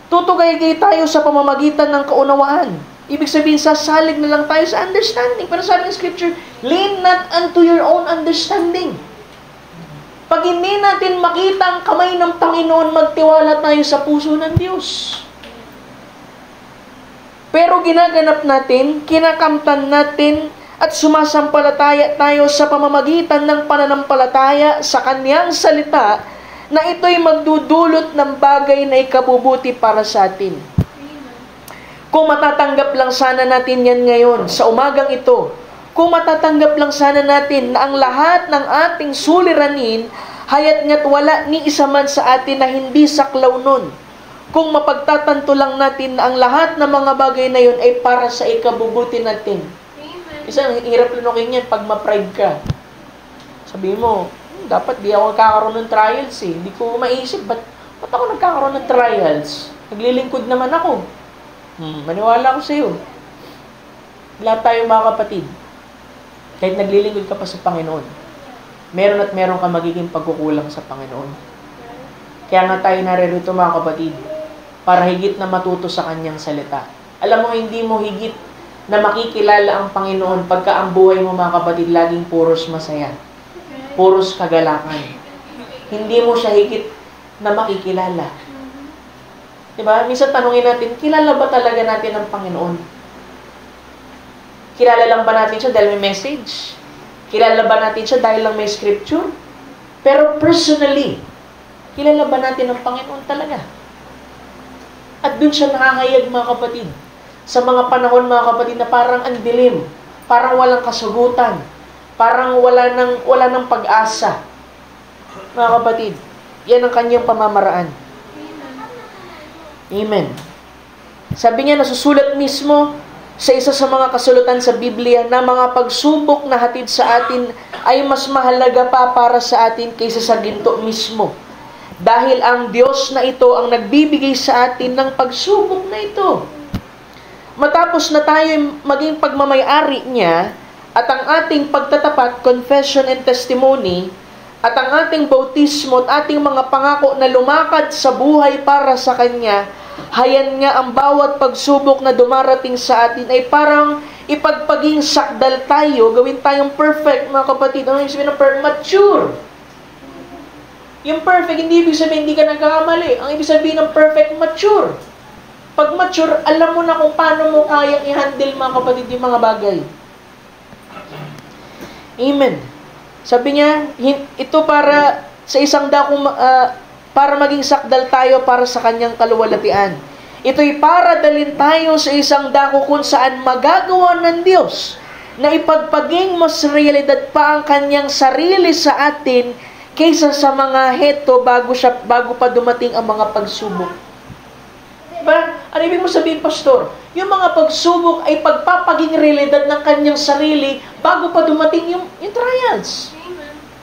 Tutugay-gay tayo sa pamamagitan ng kaunawaan. Ibig sabihin, sasalig na lang tayo sa understanding. Pero sabi ng Scripture, lean not unto your own understanding. Pag hindi natin makita ang kamay ng Panginoon, magtiwala tayo sa puso ng Diyos. Pero ginaganap natin, kinakamtan natin, at sumasampalataya tayo sa pamamagitan ng pananampalataya sa Kanyang salita na ito'y magdudulot ng bagay na ikabubuti para sa atin. Kung matatanggap lang sana natin yan ngayon, sa umagang ito, kung matatanggap lang sana natin na ang lahat ng ating suliranin, hayat nga't wala ni isa man sa atin na hindi saklaw nun. Kung mapagtatanto lang natin na ang lahat ng mga bagay na yun ay para sa ikabubuti natin. Isang hirap lunukin yan pag ma-pride ka. Sabihin mo, dapat di ako nagkakaroon ng trials eh. Hindi ko maisip, ba't ako nagkakaroon ng trials? Naglilingkod naman ako. Maniwala ko sa iyo. Lahat tayo mga kapatid. Kahit naglilingkod ka pa sa Panginoon, meron at meron ka magiging pagkukulang sa Panginoon. Kaya nga tayo naririto mga kapatid, para higit na matuto sa Kanyang salita. Alam mo, hindi mo higit na makikilala ang Panginoon pagka ang buhay mo mga kapatid laging puros masaya. Puros kagalakan. Hindi mo siya higit na makikilala. Diba? Minsan tanungin natin, kilala ba talaga natin ang Panginoon? Kilala lang ba natin siya dahil may message? Kilala ba natin siya dahil lang may scripture? Pero personally, kilala ba natin ang Panginoon talaga? At dun siya nakakayag mga kapatid. Sa mga panahon mga kapatid na parang ang dilim, parang walang kasagutan, parang wala ng pag-asa. Mga kapatid, yan ang Kanyang pamamaraan. Amen. Sabi niya, nasusulat mismo sa isa sa mga kasulatan sa Biblia na mga pagsubok na hatid sa atin ay mas mahalaga pa para sa atin kaysa sa ginto mismo. Dahil ang Diyos na ito ang nagbibigay sa atin ng pagsubok na ito. Matapos na tayo maging pagmamayari niya at ang ating pagtatapat, confession and testimony, at ang ating bautismo at ating mga pangako na lumakad sa buhay para sa Kanya, hayan nga ang bawat pagsubok na dumarating sa atin ay parang ipagpaging sakdal tayo, gawin tayong perfect, mga kapatid. Ano yung sabihin ng perfect? Mature. Yung perfect, hindi ibig sabihin hindi ka nagkakamali. Ang ibig sabihin ng perfect, mature. Pag mature, alam mo na kung paano mo kayang i-handle mga kapatid yung mga bagay. Amen. Sabi niya, ito para sa isang dako, para maging sakdal tayo para sa Kanyang kaluwalhatian. Ito'y para dalhin tayo sa isang dako kung saan magagawa ng Diyos na ipagpaging mas realidad pa ang Kanyang sarili sa atin kaysa sa mga heto bago pa dumating ang mga pagsubok. Diba? Ano ibig mo sabihin, Pastor? Yung mga pagsubok ay pagpapaging realidad ng Kanyang sarili bago pa dumating yung trials.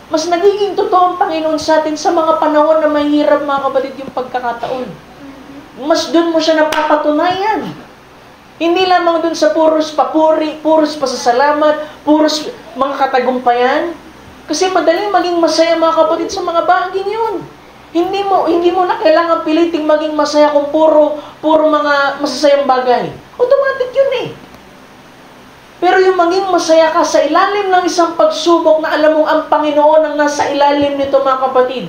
Mas nagiging totoo ang Panginoon sa atin sa mga panahon na mahirap, mga kapatid, yung pagkakataon. Mas doon mo siya napapatunayan. Hindi lamang doon sa puros papuri, puros pasasalamat, puros mga katagumpayan. Kasi madaling maging masaya, mga kapatid, sa mga baging yun. Hindi mo na kailangan piliting maging masaya kung puro mga masasayang bagay. Automatic yun eh. Pero yung maging masaya ka sa ilalim ng isang pagsubok na alam mong ang Panginoon ang nasa ilalim nito, mga kapatid.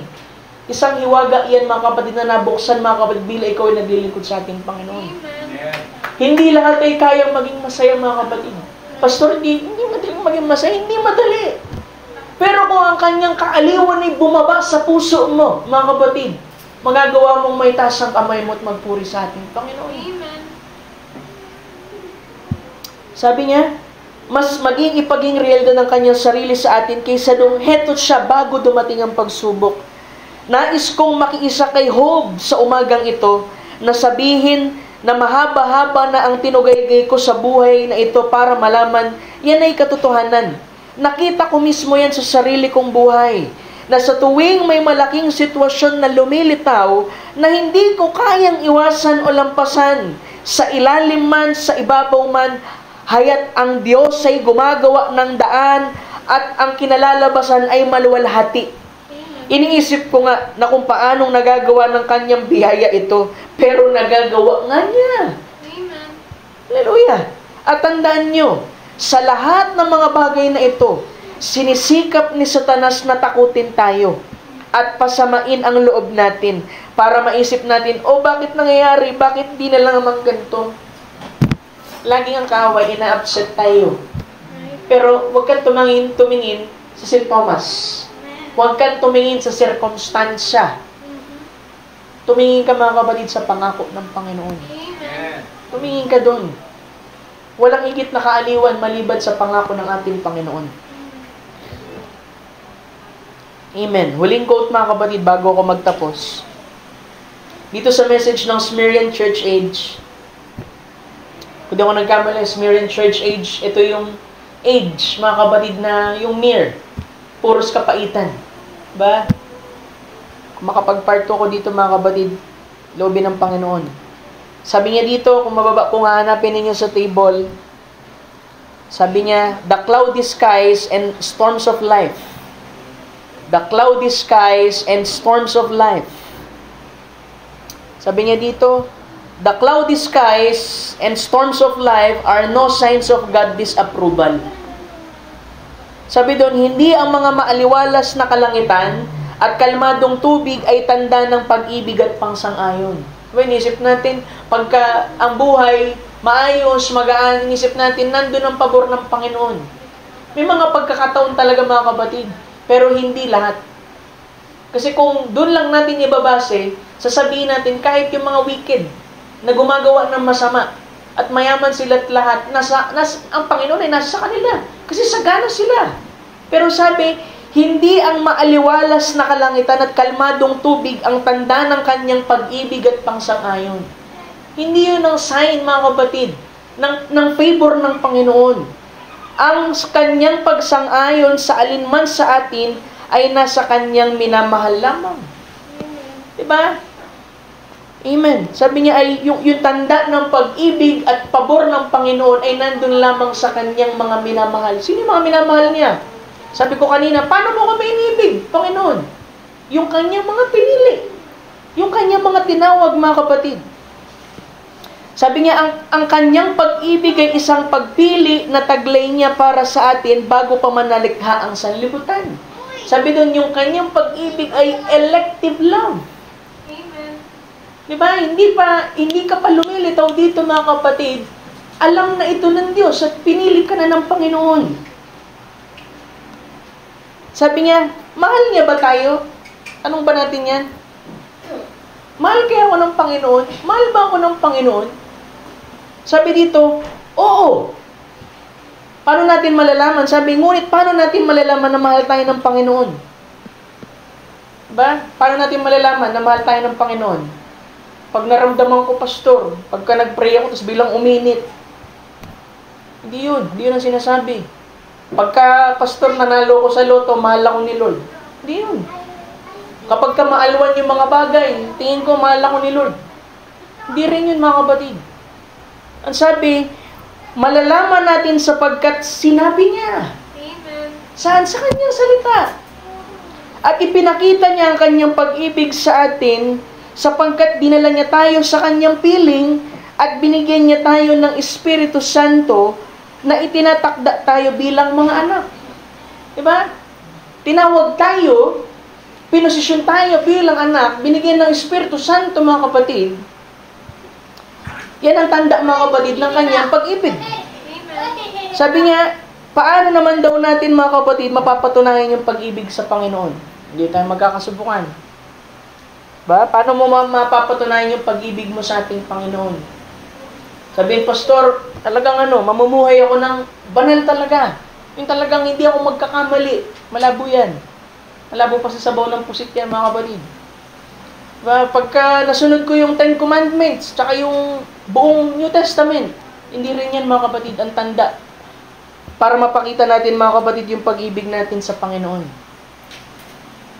Isang hiwaga yan, mga kapatid, na nabuksan, mga kapatid, bila ikaw ay naglilingkod sa ating Panginoon. Amen. Hindi lahat ay kayang maging masaya, mga kapatid. Pastor, hindi madaling maging masaya. Hindi madali. Pero kung ang kanyang kaaliwan ay bumaba sa puso mo, mga kapatid, magagawa mong may taas ang kamay mo at magpuri sa ating Panginoon. Amen. Sabi niya, mas ipaging realidad ng kanyang sarili sa atin kaysa nung heto siya bago dumating ang pagsubok. Nais kong makiisa kay Job sa umagang ito na sabihin na mahaba-haba na ang tinugaygay ko sa buhay na ito para malaman yan ay katotohanan. Nakita ko mismo yan sa sarili kong buhay, na sa tuwing may malaking sitwasyon na lumilitaw na hindi ko kayang iwasan o lampasan, sa ilalim man, sa ibabaw man, hayat ang Diyos ay gumagawa ng daan at ang kinalalabasan ay maluwalhati. Iniisip ko nga na kung paanong nagagawa ng kanyang biyaya ito, pero nagagawa nga niya. Amen. Hallelujah. At tandaan nyo, sa lahat ng mga bagay na ito, sinisikap ni Satanas na takutin tayo at pasamain ang loob natin para maisip natin, bakit nangyayari? Bakit di na lang naman ganito? Laging ang kaaway, ina-upset tayo. Pero huwag kang tumingin sa sintomas. Huwag kang tumingin sa sirkumstansya. Tumingin ka, mga kapatid, sa pangako ng Panginoon. Tumingin ka doon. Walang higit na kaaliwan maliban sa pangako ng ating Panginoon. Amen. Huling quote, mga kapatid, bago ako magtapos. Dito sa message ng Smyrna Church Age. Kung di ako nagkamali, Smyrna Church Age, ito yung age, mga kapatid, na yung mere. Puros kapaitan. Ba? Kung makapag-part ako dito, mga kapatid, loobin ng Panginoon. Sabi niya dito, kung hahanapin ninyo sa table, sabi niya, the cloudy skies and storms of life. The cloudy skies and storms of life. Sabi niya dito, the cloudy skies and storms of life are no signs of God's disapproval. Sabi doon, hindi ang mga maaliwalas na kalangitan at kalmadong tubig ay tanda ng pag-ibig at pangsang-ayon. When isip natin, pagka ang buhay maayos, magaan, inisip natin, nandun ang pabor ng Panginoon. May mga pagkakataon talaga, mga kapatid, pero hindi lahat. Kasi kung doon lang natin ibabase, sasabihin natin, kahit yung mga wicked na gumagawa ng masama, at mayaman sila't lahat, ang Panginoon ay nasa kanila. Kasi sagana sila. Pero sabi, hindi ang maaliwalas na kalangitan at kalmadong tubig ang tanda ng kanyang pag-ibig at pangsang-ayon. Hindi yun ang sign, mga kapatid, ng favor ng Panginoon. Ang kanyang pagsang-ayon sa alinman sa atin ay nasa kanyang minamahal lamang. Diba? Amen. Sabi niya ay yung tanda ng pag-ibig at pabor ng Panginoon ay nandun lamang sa kanyang mga minamahal. Sino yung mga minamahal niya? Sabi ko kanina, paano mo kami inibig, Panginoon? Yung kanyang mga pinili. Yung kanyang mga tinawag, mga kapatid. Sabi niya, ang kanyang pag-ibig ay isang pagpili na taglay niya para sa atin bago pa manalikha ang sanlibutan. Sabi doon, yung kanyang pag-ibig ay elective love. Amen. Diba? Hindi ka pa lumilitaw dito, mga kapatid. Alam na ito ng Diyos at pinili ka na ng Panginoon. Sabi niya, mahal niya ba tayo? Anong ba natin yan? Mahal kaya ako ng Panginoon? Mahal ba ako ng Panginoon? Sabi dito, oo. Paano natin malalaman? Sabi, ngunit paano natin malalaman na mahal tayo ng Panginoon? Diba? Paano natin malalaman na mahal tayo ng Panginoon? Pag naramdaman ko, pastor, pagka nag-pray ako, tapos bilang uminit. Hindi yun ang sinasabi. Pagka, pastor, nanalo ko sa loto, mahal ako ni Lord. Hindi yun. Kapag ka maalwan yung mga bagay, tingin ko, mahal ako ni Lord. Hindi rin yun, mga kapatid. Ang sabi, malalaman natin sapagkat sinabi niya. Amen. Saan? Sa kanyang salita. At ipinakita niya ang kanyang pag-ibig sa atin sapagkat dinala niya tayo sa kanyang piling at binigyan niya tayo ng Espiritu Santo na itinatakda tayo bilang mga anak. Diba? Tinawag tayo, pinosisyon tayo bilang anak, binigyan ng Espiritu Santo, mga kapatid. Yan ang tanda, mga kapatid, ng kanyang pag-ibig. Sabi niya, paano naman daw natin, mga kapatid, mapapatunayan yung pag-ibig sa Panginoon? Hindi tayo magkakasubukan. Ba? Paano mo mapapatunayan yung pag-ibig mo sa ating Panginoon? Sabihin, Pastor, talagang mamumuhay ako ng banal talaga. Yung talagang hindi ako magkakamali. Malabo yan. Malabo pa sa sabaw ng pusit yan, mga kapatid. Diba? Pagka nasunod ko yung 10 Commandments, tsaka yung buong New Testament, hindi rin yan, mga kapatid, ang tanda. Para mapakita natin, mga kapatid, yung pag-ibig natin sa Panginoon.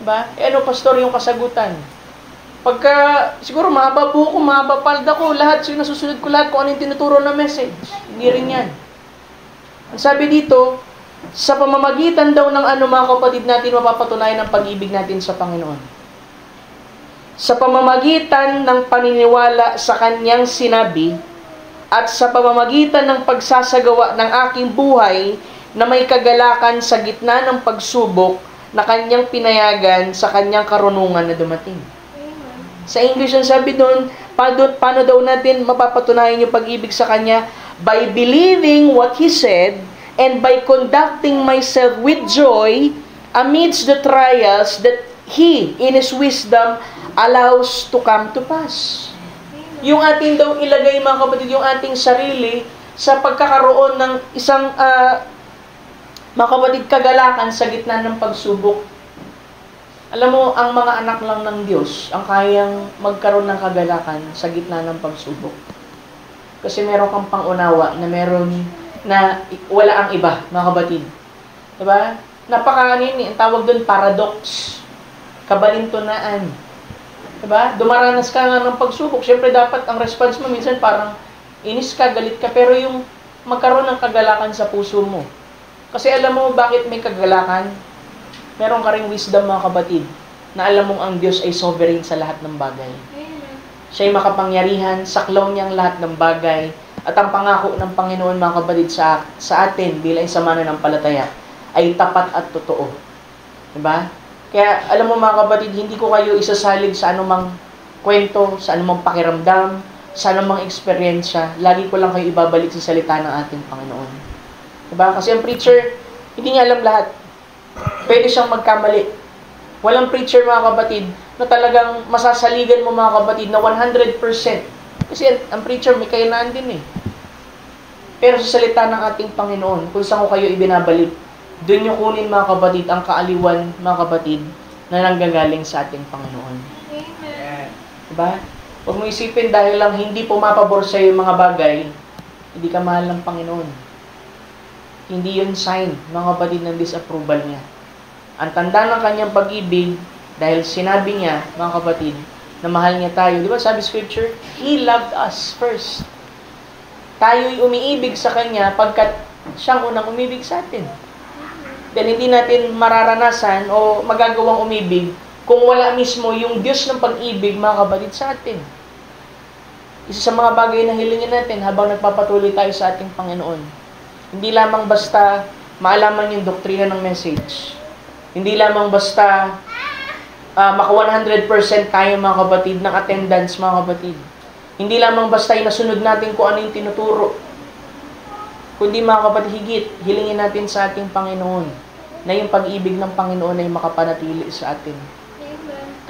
Diba? Pastor, yung kasagutan? Pagka, siguro, mahaba buko, mahaba palda ko, lahat, nasusunod ko lahat kung ano yung tinuturo na message. Hindi rin yan. Ang sabi dito, sa pamamagitan daw ng mga kapatid natin, mapapatunayan ang pag-ibig natin sa Panginoon. Sa pamamagitan ng paniniwala sa Kanyang sinabi, at sa pamamagitan ng pagsasagawa ng aking buhay na may kagalakan sa gitna ng pagsubok na Kanyang pinayagan sa Kanyang karunungan na dumating. Sa English, ang sabi doon, paano daw natin mapapatunayan yung pag-ibig sa Kanya? By believing what He said and by conducting myself with joy amidst the trials that He, in His wisdom, allows to come to pass. Yung ating daw ilagay, mga kapatid, yung ating sarili sa pagkakaroon ng isang, mga kapatid, kagalakan sa gitna ng pagsubok. Alam mo, ang mga anak lang ng Diyos ang kayang magkaroon ng kagalakan sa gitna ng pagsubok. Kasi meron kang pangunawa na wala ang iba, mga kapatid. Diba? Ang tawag doon, paradox. Kabalintunaan. Diba? Dumaranas ka nga ng pagsubok. Siyempre, dapat ang response mo minsan parang inis ka, galit ka, pero yung magkaroon ng kagalakan sa puso mo. Kasi alam mo bakit may kagalakan? Meron ka ring wisdom, mga kapatid, na alam mong ang Diyos ay sovereign sa lahat ng bagay. Siya'y makapangyarihan, saklaw niyang lahat ng bagay, at ang pangako ng Panginoon, mga kapatid, sa atin bilang isang mananampalataya ay tapat at totoo. Diba? Kaya, alam mo, mga kapatid, hindi ko kayo isasalig sa anumang kwento, sa anumang pakiramdam, sa anumang eksperyensya. Lagi ko lang kayo ibabalik sa salita ng ating Panginoon. Diba? Kasi ang preacher, hindi niya alam lahat. Pwede siyang magkamali. Walang preacher, mga kapatid, na talagang masasaligan mo, mga kapatid, na 100%. Kasi ang preacher may kailangan din eh. Pero sa salita ng ating Panginoon, kung saan ko kayo ibinabalik, doon nyo kunin, mga kapatid, ang kaaliwan, mga kapatid, na nanggagaling sa ating Panginoon. Amen. Diba? Huwag mo isipin dahil lang hindi pumapabor sa iyo mga bagay, hindi ka mahal ng Panginoon. Hindi yun sign, mga kapatid, ng disapproval niya. Ang tanda ng kanyang pag-ibig, dahil sinabi niya, mga kapatid, na mahal niya tayo. Di ba sabi Scripture? He loved us first. Tayo'y umiibig sa Kanya pagkat siyang unang umibig sa atin. Dahil hindi natin mararanasan o magagawang umibig kung wala mismo yung Diyos ng pag-ibig, mga kapatid, sa atin. Isa sa mga bagay na hilingin natin habang nagpapatuloy tayo sa ating Panginoon. Hindi lamang basta maalaman yung doktrina ng message. Hindi lamang basta maka 100% tayo, mga kapatid, ng attendance, mga kapatid. Hindi lamang basta nasunod natin kung ano yung tinuturo. Kundi, mga kapatid, higit, hilingin natin sa ating Panginoon na yung pag-ibig ng Panginoon ay makapanatili sa atin.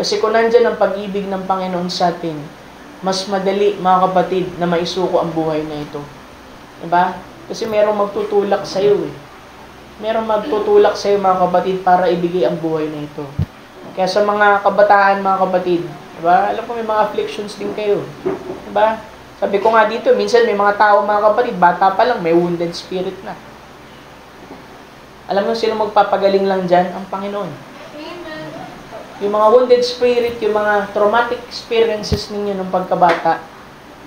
Kasi kung nandyan ang pag-ibig ng Panginoon sa atin, mas madali, mga kapatid, na maisuko ang buhay na ito. Diba? Kasi merong magtutulak sa iyo eh. Merong magtutulak sa iyo, mga kapatid, para ibigay ang buhay na ito. Kaya sa mga kabataan, mga kapatid, diba? Alam ko may mga afflictions din kayo. Diba? Sabi ko nga dito, minsan may mga tao, mga kapatid, bata pa lang, may wounded spirit na. Alam mo sino magpapagaling lang dyan? Ang Panginoon. Amen. Yung mga wounded spirit, yung mga traumatic experiences ninyo ng pagkabata,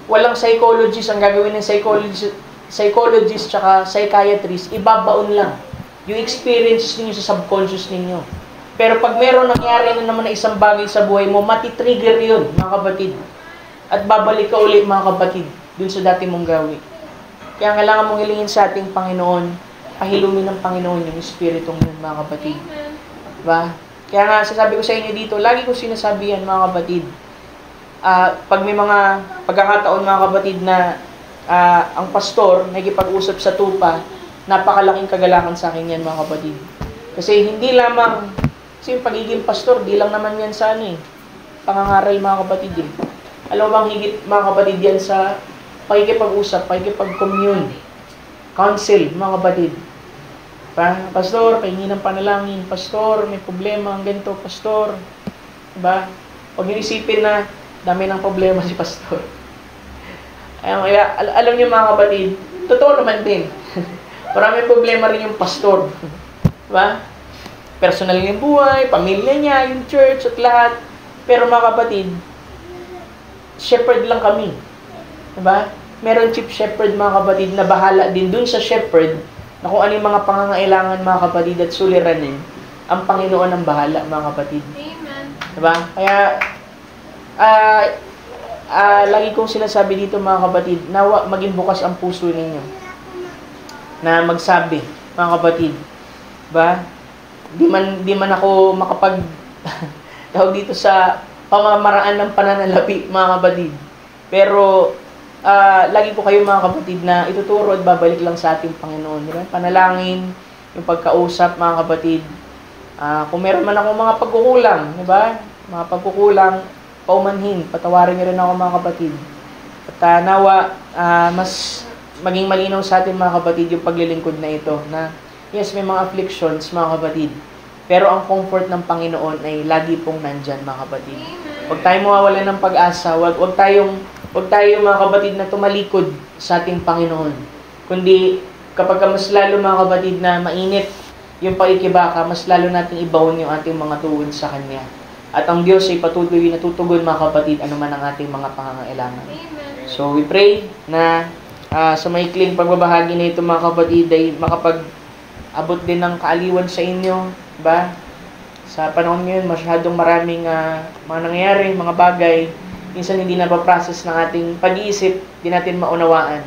walang psychologist, ang gagawin ng psychologist tsaka psychiatrist, ibabaon lang yung experiences ninyo sa subconscious ninyo. Pero pag meron nangyari na naman na isang bagay sa buhay mo, matitrigger yun, mga kapatid. At babalik ka uli, mga kapatid, dun sa dati mong gawin. Kaya kailangan mong hilingin sa ating Panginoon, pahilumin ng Panginoon yung Espiritong yun, mga kapatid. Diba? Kaya nga, sasabi ko sa inyo dito, lagi ko sinasabi yan, mga kapatid. Pag may mga pagkakataon, mga kapatid, na ang pastor nakikipag-usap sa tupa, napakalaking kagalakan sa akin yan, mga kapatid. Kasi hindi lamang, kasi yung pagiging pastor, di lang naman yan sa pangangaral, mga kapatid. Alam mo bang higit, mga kapatid, yan sa pakikipag-usap, pakikipag-commune, counsel, mga kapatid. Pastor, pahingi ng panalangin. Pastor, may problema, ang ganito, pastor. Diba? Huwag nyo isipin na dami ng problema si pastor. Alam niyo, mga kapatid, totoo naman din. Marami problema rin yung pastor. Diba? Personal yung buhay, pamilya niya, yung church, at lahat. Pero mga kapatid, shepherd lang kami. Diba? Meron chief shepherd, mga kapatid, na bahala din dun sa shepherd na kung ano yung mga pangangailangan, mga kapatid, at suliranin, ang Panginoon ang bahala, mga kapatid. Amen. Diba? Kaya, lagi kong sinasabi dito, mga kapatid, nawa maging bukas ang puso ninyo na magsabi, mga kapatid. Diba? Di man ako makapag tawag dito sa pamamaraan ng pananalapi, mga kapatid. Pero, lagi po kayo, mga kapatid, na ituturo at babalik lang sa ating Panginoon. Diba? Panalangin, yung pagkausap, mga kapatid. Kung meron man ako mga pagkukulang, diba? Mga pagkukulang, paumanhin, patawarin niyo rin ako, mga kapatid. At nawa, mas maging malinaw sa atin, mga kapatid, yung paglilingkod na ito, na yes, may mga afflictions, mga kapatid. Pero ang comfort ng Panginoon ay lagi pong nandyan, mga kapatid. Huwag tayong mawawalan ng pag-asa. Huwag tayong, mga kapatid, na tumalikod sa ating Panginoon. Kundi, kapag mas lalo, mga kapatid, na mainit yung pakikibaka, mas lalo nating ibawon yung ating mga tuwid sa Kanya. At ang Diyos ay patuloy na tutugon, mga kapatid, anuman ang ating mga pangangailangan. So, we pray na sa maikling pagbabahagi na ito, mga kapatid, ay makapag-abot din ng kaaliwan sa inyo. Diba? Sa panahon ngayon, masyadong maraming mga nangyayari, mga bagay. Minsan hindi napaprocess ng ating pag-iisip, hindi natin maunawaan.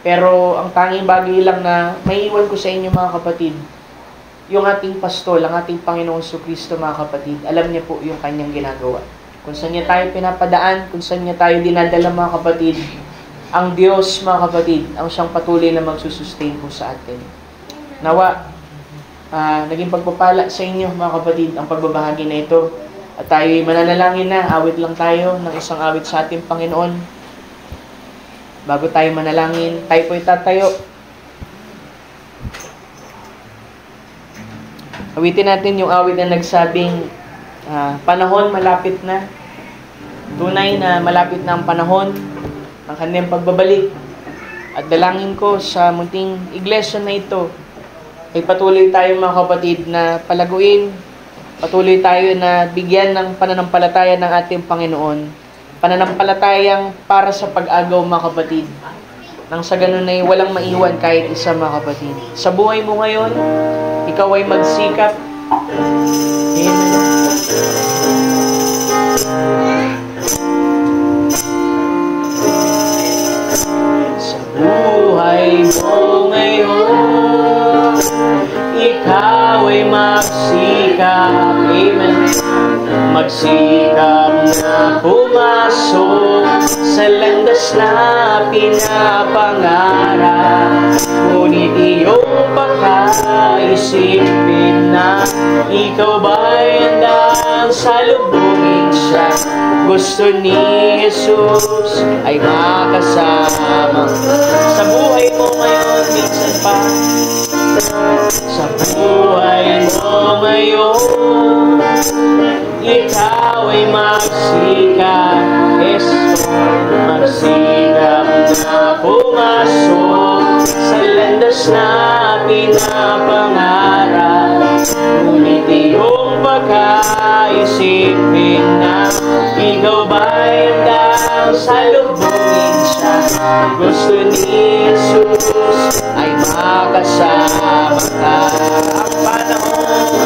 Pero ang tanging bagay lang na maiiwan ko sa inyo, mga kapatid, yung ating pastol, ang ating Panginoong Jesucristo, mga kapatid, alam niya po yung kanyang ginagawa. Kung saan niya tayo pinapadaan, kung saan niya tayo dinadala, mga kapatid, ang Diyos, mga kapatid, ang siyang patuloy na magsusustain po sa atin. Nawa, naging pagpapala sa inyo, mga kapatid, ang pagbabahagi na ito. At tayo'y mananalangin na, awit lang tayo ng isang awit sa ating Panginoon. Bago tayo manalangin, tayo po'y tatayo. Awitin natin yung awit na nagsabing, panahon malapit na. Tunay na malapit na ang panahon ng kanyang pagbabalik. At dalangin ko sa munting iglesia na ito, ay patuloy tayo, mga kapatid, na palaguin, patuloy tayo na bigyan ng pananampalataya ng ating Panginoon. Pananampalatayang para sa pag-agaw, mga kapatid. Nang sa ganun ay walang maiwan kahit isa, mga kapatid. Sa buhay mo ngayon, ikaw ay magsikap. Amen. Sa buhay mo ngayon, ikaw ay magsikap. Amen. Magsikap na pumasok sa landas na pinapangarap. Ngunit iyong pagkaisipin na ikaw ba'y handang salubungin siya. Gusto ni Jesus ay makasama sa buhay mo ngayon, minsan pa. Sa buhay mo ngayon, ikaw ay magsikap. Yes, magsikap na pumasok sa landas na pinapangarap. Ngunit iyong pagkaisipin na ikaw ba'y handang salubungin siya. Gusto ni Jesus ay makasama ka. Ang panahon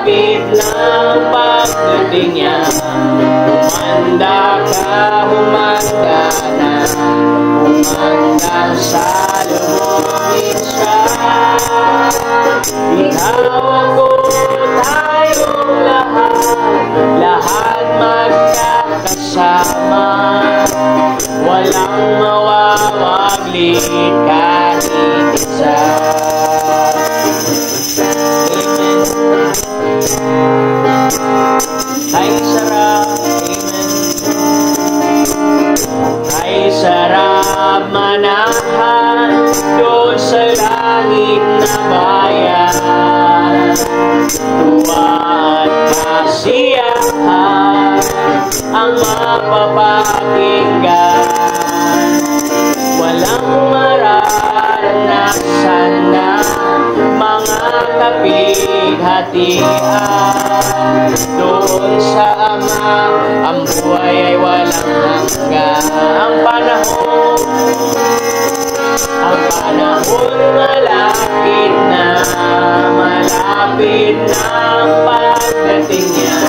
malapit ng pagdating niya. Humanda ka, humanda na, humanda sa lubungin siya. Ikaw ako, tayong lahat magkakasama. Walang mawawaglit kahit isa. Amen. Ay sarap, amen. Ay sarap manahan doon sa langit na bayan. Tuwa at kasiyahan ang mapapakinggan. Walang mararanasan na mga kapighatian. Doon sa Ama, ang buhay ay walang hanggan. Ang panahon malapit na ang pagdating niya.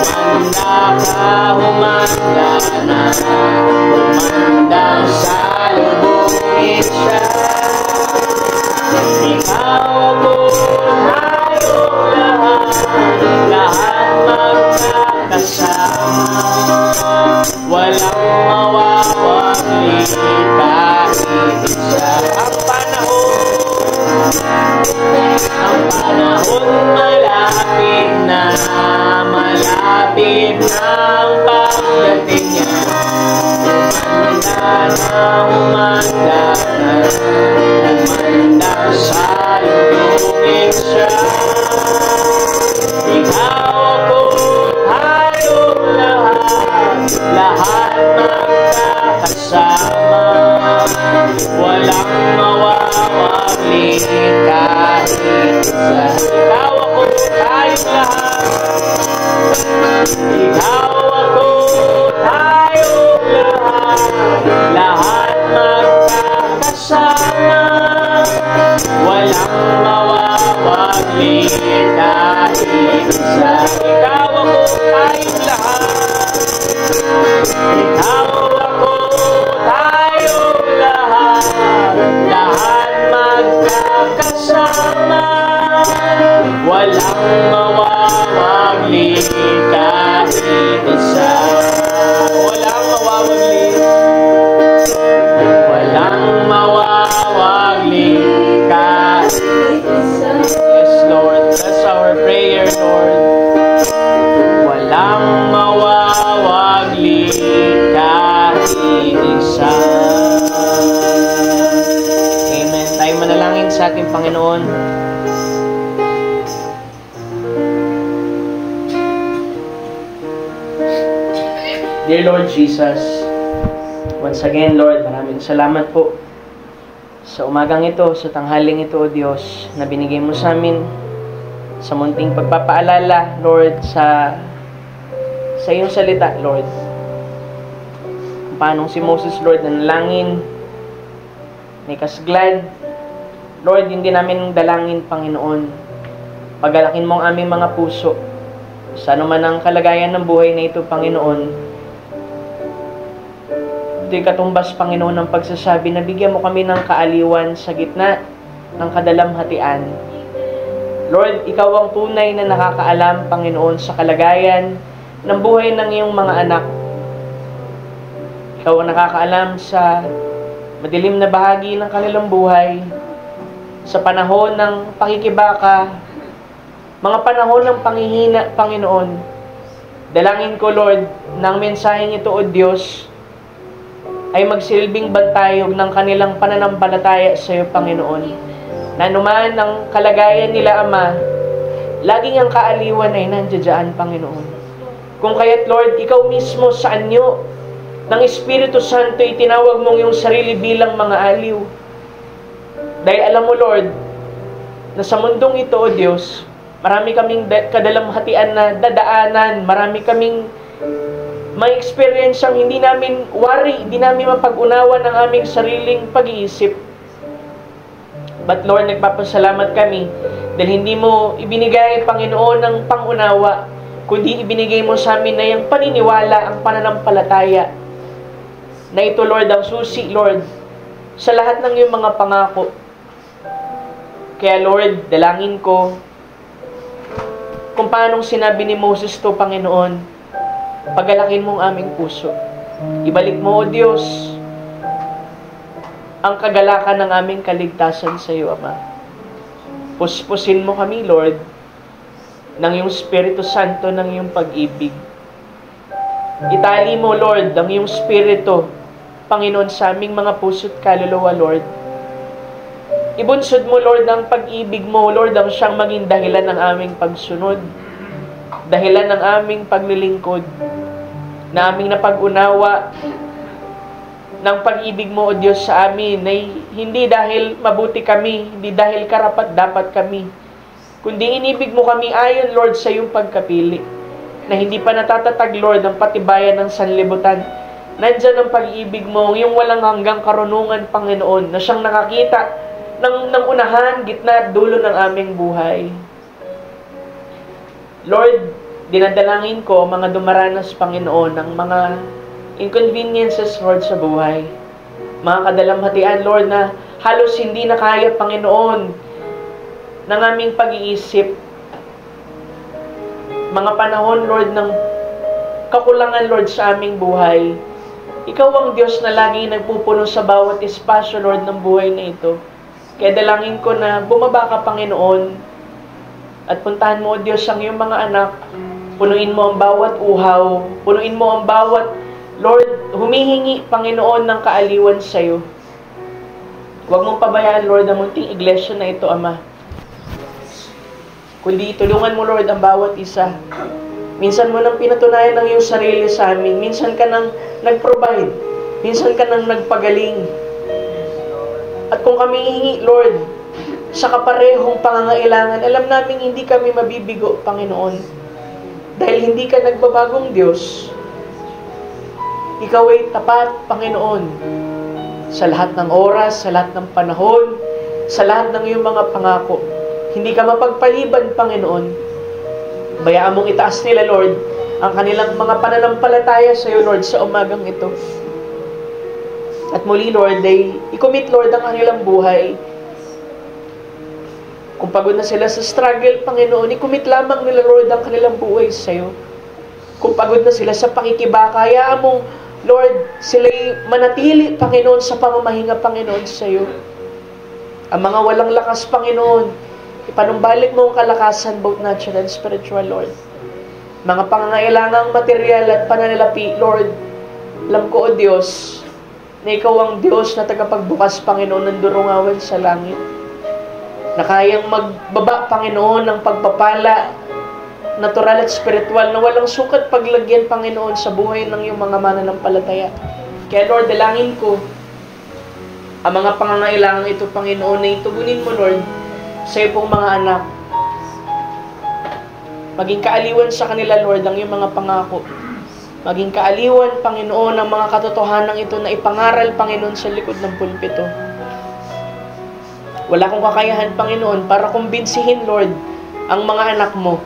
Humanda ka, humanda na, humanda sa lubungin siya. Ikaw ako, tayong lahat magkakasama. Walang mawawaglit kahit isa. Ang panahon malapit na ang pagdating niya. Humanda na, humanda sa lubungin siya. Ikaw ako, tayong lahat magkakasama. Walang mawawaglit kahit isa. Ikaw ako, tayong lahat magkakasama. Walang mawawaglit kahit isa. Ikaw ako, tayong lahat. Ikaw ako, tayong lahat magkakasama. Walang mawawaglit kahit isa. Walang mawawaglit. Walang mawawaglit kahit isa. Yes, Lord. That's our prayer, Lord. Walang mawawaglit kahit isa. Amen. Tayo manalangin sa ating Panginoon. Dear Lord Jesus, once again, Lord, maraming salamat po sa umagang ito, sa tanghaling ito, O Diyos, na binigay mo sa amin sa munting pagpapaalala, Lord, sa iyong salita, Lord. Paano si Moses, Lord, nanalangin, may kasglad. Lord, hindi namin dalangin, Panginoon. Pagalakin mo ang aming mga puso. Sa anuman ang kalagayan ng buhay na ito, Panginoon, ito'y katumbas, Panginoon, ng pagsasabi na bigyan mo kami ng kaaliwan sa gitna ng kadalamhatian. Lord, Ikaw ang tunay na nakakaalam, Panginoon, sa kalagayan ng buhay ng iyong mga anak. Ikaw ang nakakaalam sa madilim na bahagi ng kanilang buhay, sa panahon ng pakikibaka, mga panahon ng panghihina, Panginoon. Dalangin ko, Lord, ng mensaheng ito, O Diyos, ay magsilbing bantayog ng kanilang pananampalataya sa iyo, Panginoon. Na anuman ang kalagayan nila, Ama, laging ang kaaliwan ay nandiyan, Panginoon. Kung kaya't, Lord, Ikaw mismo sa anyo ng Espiritu Santo itinawag mong iyong sarili bilang mga aliw. Dahil alam mo, Lord, na sa mundong ito, O Diyos, marami kaming kadalamhatian na dadaanan, marami kaming may experience ang hindi namin hindi namin mapag-unawan ang aming sariling pag-iisip. But Lord, nagpapasalamat kami Dahil hindi mo ibinigay, Panginoon, ng pangunawa, kundi ibinigay mo sa amin na yung paniniwala, ang pananampalataya. Na ito, Lord, ang susi, Lord, sa lahat ng iyong mga pangako. Kaya, Lord, dalangin ko, kung paanong sinabi ni Moses to, Panginoon, pagalakin mo ang aming puso. Ibalik mo, O Diyos, ang kagalakan ng aming kaligtasan sa iyo, Ama. Puspusin mo kami, Lord, ng iyong Espiritu Santo, ng iyong pag-ibig. Itali mo, Lord, ang iyong Espiritu, Panginoon, sa aming mga puso't kaluluwa, Lord. Ibunsod mo, Lord, ang pag-ibig mo, Lord, ang siyang maging dahilan ng aming pagsunod, dahilan ng aming paglilingkod, na aming napag-unawa ng pag-ibig mo, O Diyos, sa amin, na hindi dahil mabuti kami, hindi dahil karapat-dapat kami, kundi inibig mo kami ayon, Lord, sa iyong pagkapili, na hindi pa natatatag, Lord, ang patibayan ng sanlibutan. Nandyan ang pag-ibig mo, yung walang hanggang karunungan, Panginoon, na siyang nakakita ng unahan, gitna at dulo ng aming buhay. Lord, dinadalangin ko mga dumaranas, Panginoon, ng mga inconveniences, Lord, sa buhay. Mga kadalamhatian, Lord, na halos hindi na kaya, Panginoon, ng aming pag-iisip. Mga panahon, Lord, ng kakulangan, Lord, sa aming buhay. Ikaw ang Diyos na laging nagpupuno sa bawat espasyo, Lord, ng buhay na ito. Kaya dalangin ko na bumaba ka, Panginoon, at puntahan mo, O Diyos, ang iyong mga anak. Punuin mo ang bawat uhaw. Punuin mo ang bawat, Lord, humihingi, Panginoon, ng kaaliwan sa iyo. Huwag mong pabayaan, Lord, ang munting iglesia na ito, Ama. Kundi tulungan mo, Lord, ang bawat isa. Minsan mo nang pinatunayan ng iyong sarili sa amin. Minsan ka nang nag-provide. Minsan ka nang nagpagaling. At kung kami hihingi, Lord, sa kaparehong pangangailangan, alam namin hindi kami mabibigo, Panginoon. Dahil hindi ka nagbabagong Diyos. Ikaw ay tapat, Panginoon, sa lahat ng oras, sa lahat ng panahon, sa lahat ng iyong mga pangako. Hindi ka mapagpaliban, Panginoon. Bayaan mong itaas nila, Lord, ang kanilang mga pananampalataya sa iyo, Lord, sa umagang ito. At muli, Lord, ay i-commit, Lord, ang kanilang buhay. Kung pagod na sila sa struggle, Panginoon, i-commit lamang nila, Lord, ang kanilang buhay sa iyo. Kung pagod na sila sa pakikibaka, hayaan mong, Lord, sila'y manatili, Panginoon, sa pamamahinga, Panginoon, sa iyo. Ang mga walang lakas, Panginoon, ipanumbalik mo ang kalakasan, both natural and spiritual, Lord. Mga pangangailangang material at pananalapi, Lord, alam ko, O Diyos, na ikaw ang Diyos na tagapagbukas, Panginoon, ng durungawan sa langit. Na kayang magbaba, Panginoon, ng pagpapala, natural at spiritual, na walang sukat paglagyan, Panginoon, sa buhay ng iyong mga mananampalataya. Kaya, Lord, dalangin ko, ang mga pangangailangan ito, Panginoon, na itugunin mo, Lord, sa iyo pong mga anak. Maging kaaliwan sa kanila, Lord, ang iyong mga pangako. Maging kaaliwan, Panginoon, ang mga katotohanan ito na ipangaral, Panginoon, sa likod ng pulpito. Wala akong kakayahan, Panginoon, para kumbinsihin, Lord, ang mga anak mo.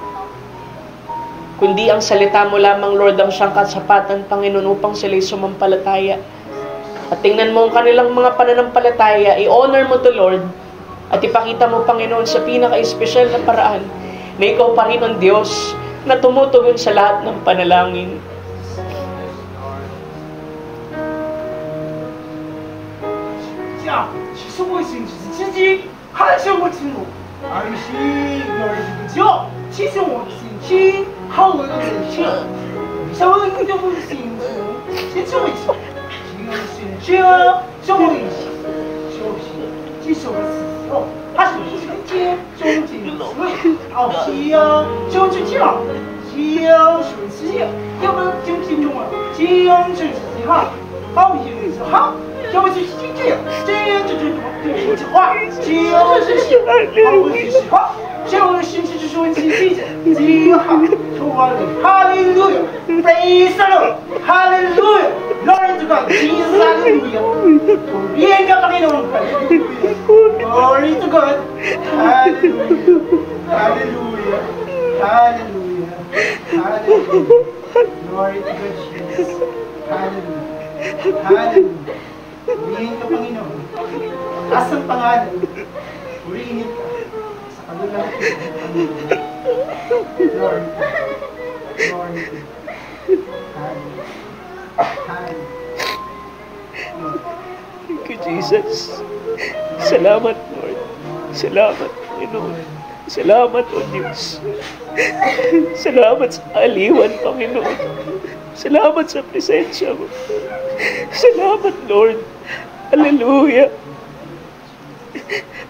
Kundi ang salita mo lamang, Lord, ang siyang kasapatan, Panginoon, upang sila'y sumampalataya. At tingnan mo ang kanilang mga pananampalataya, i-honor mo to, Lord, at ipakita mo, Panginoon, sa pinaka-espesyal na paraan na ikaw pa rin ang Diyos na tumutugon sa lahat ng panalangin. Hallelujah! Praise the Lord! Hallelujah! Glory to God! Jesus, hallelujah! Purihin ka, Panginoon! Glory to God! Hallelujah. Hallelujah. Hallelujah. Hallelujah. Glory to God, Jesus. Hallelujah. Hallelujah. Purihin ka, Panginoon. Taas ang pangalan. Purihin ka. Sa kalulang ito, Panginoon. Glory to God. Glory to God. Hallelujah. Hallelujah. Thank you, Jesus. Salamat, Lord. Salamat, Panginoon. Salamat, O Diyos. Salamat sa aliwan, Panginoon. Salamat sa presensya mo. Salamat, Lord. Hallelujah.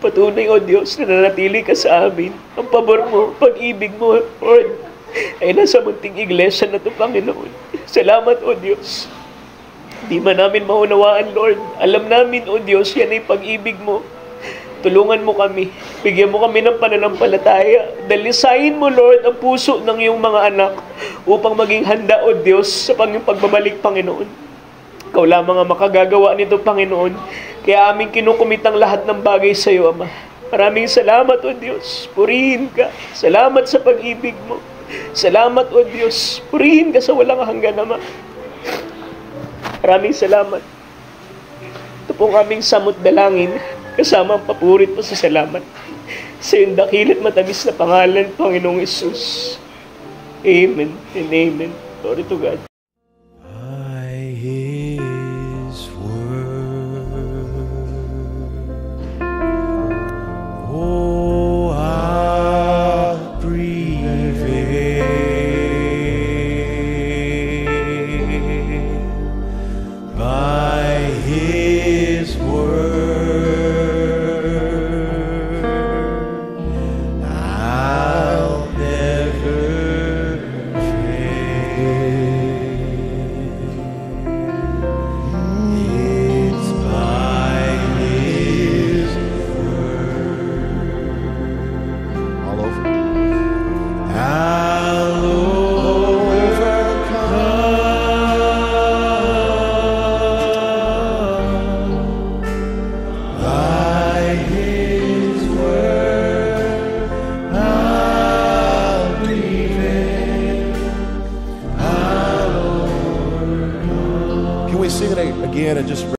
Patunay, O Diyos, na nanatili ka sa amin. Ang pabor mo, pag-ibig mo, Lord, ay nasa munting iglesia na ito, Panginoon. Salamat, O Diyos. Di man namin maunawaan, Lord. Alam namin, O Diyos, yan ay pag-ibig mo. Tulungan mo kami. Bigyan mo kami ng pananampalataya. Dalisayin mo, Lord, ang puso ng iyong mga anak upang maging handa, O Diyos, sa iyong pagbabalik, Panginoon. Ikaw lamang ang makagagawa nito, Panginoon. Kaya aming kinukumit ang lahat ng bagay sa iyo, Ama. Maraming salamat, O Diyos. Purihin ka. Salamat sa pag-ibig mo. Salamat, O Diyos. Purihin ka sa walang hanggan, Ama. Maraming salamat. Ito pong aming samot dalangin, kasama ang papurit mo sa salamat. Sa iyong dakilat matamis na pangalan, Panginoong Yesus. Amen and amen. Glory to God. By His word, oh, I'll prevail. By His word, I'll never It's by His word. All over. I'll overcome by His word. I'll prevail. Can we sing it again and just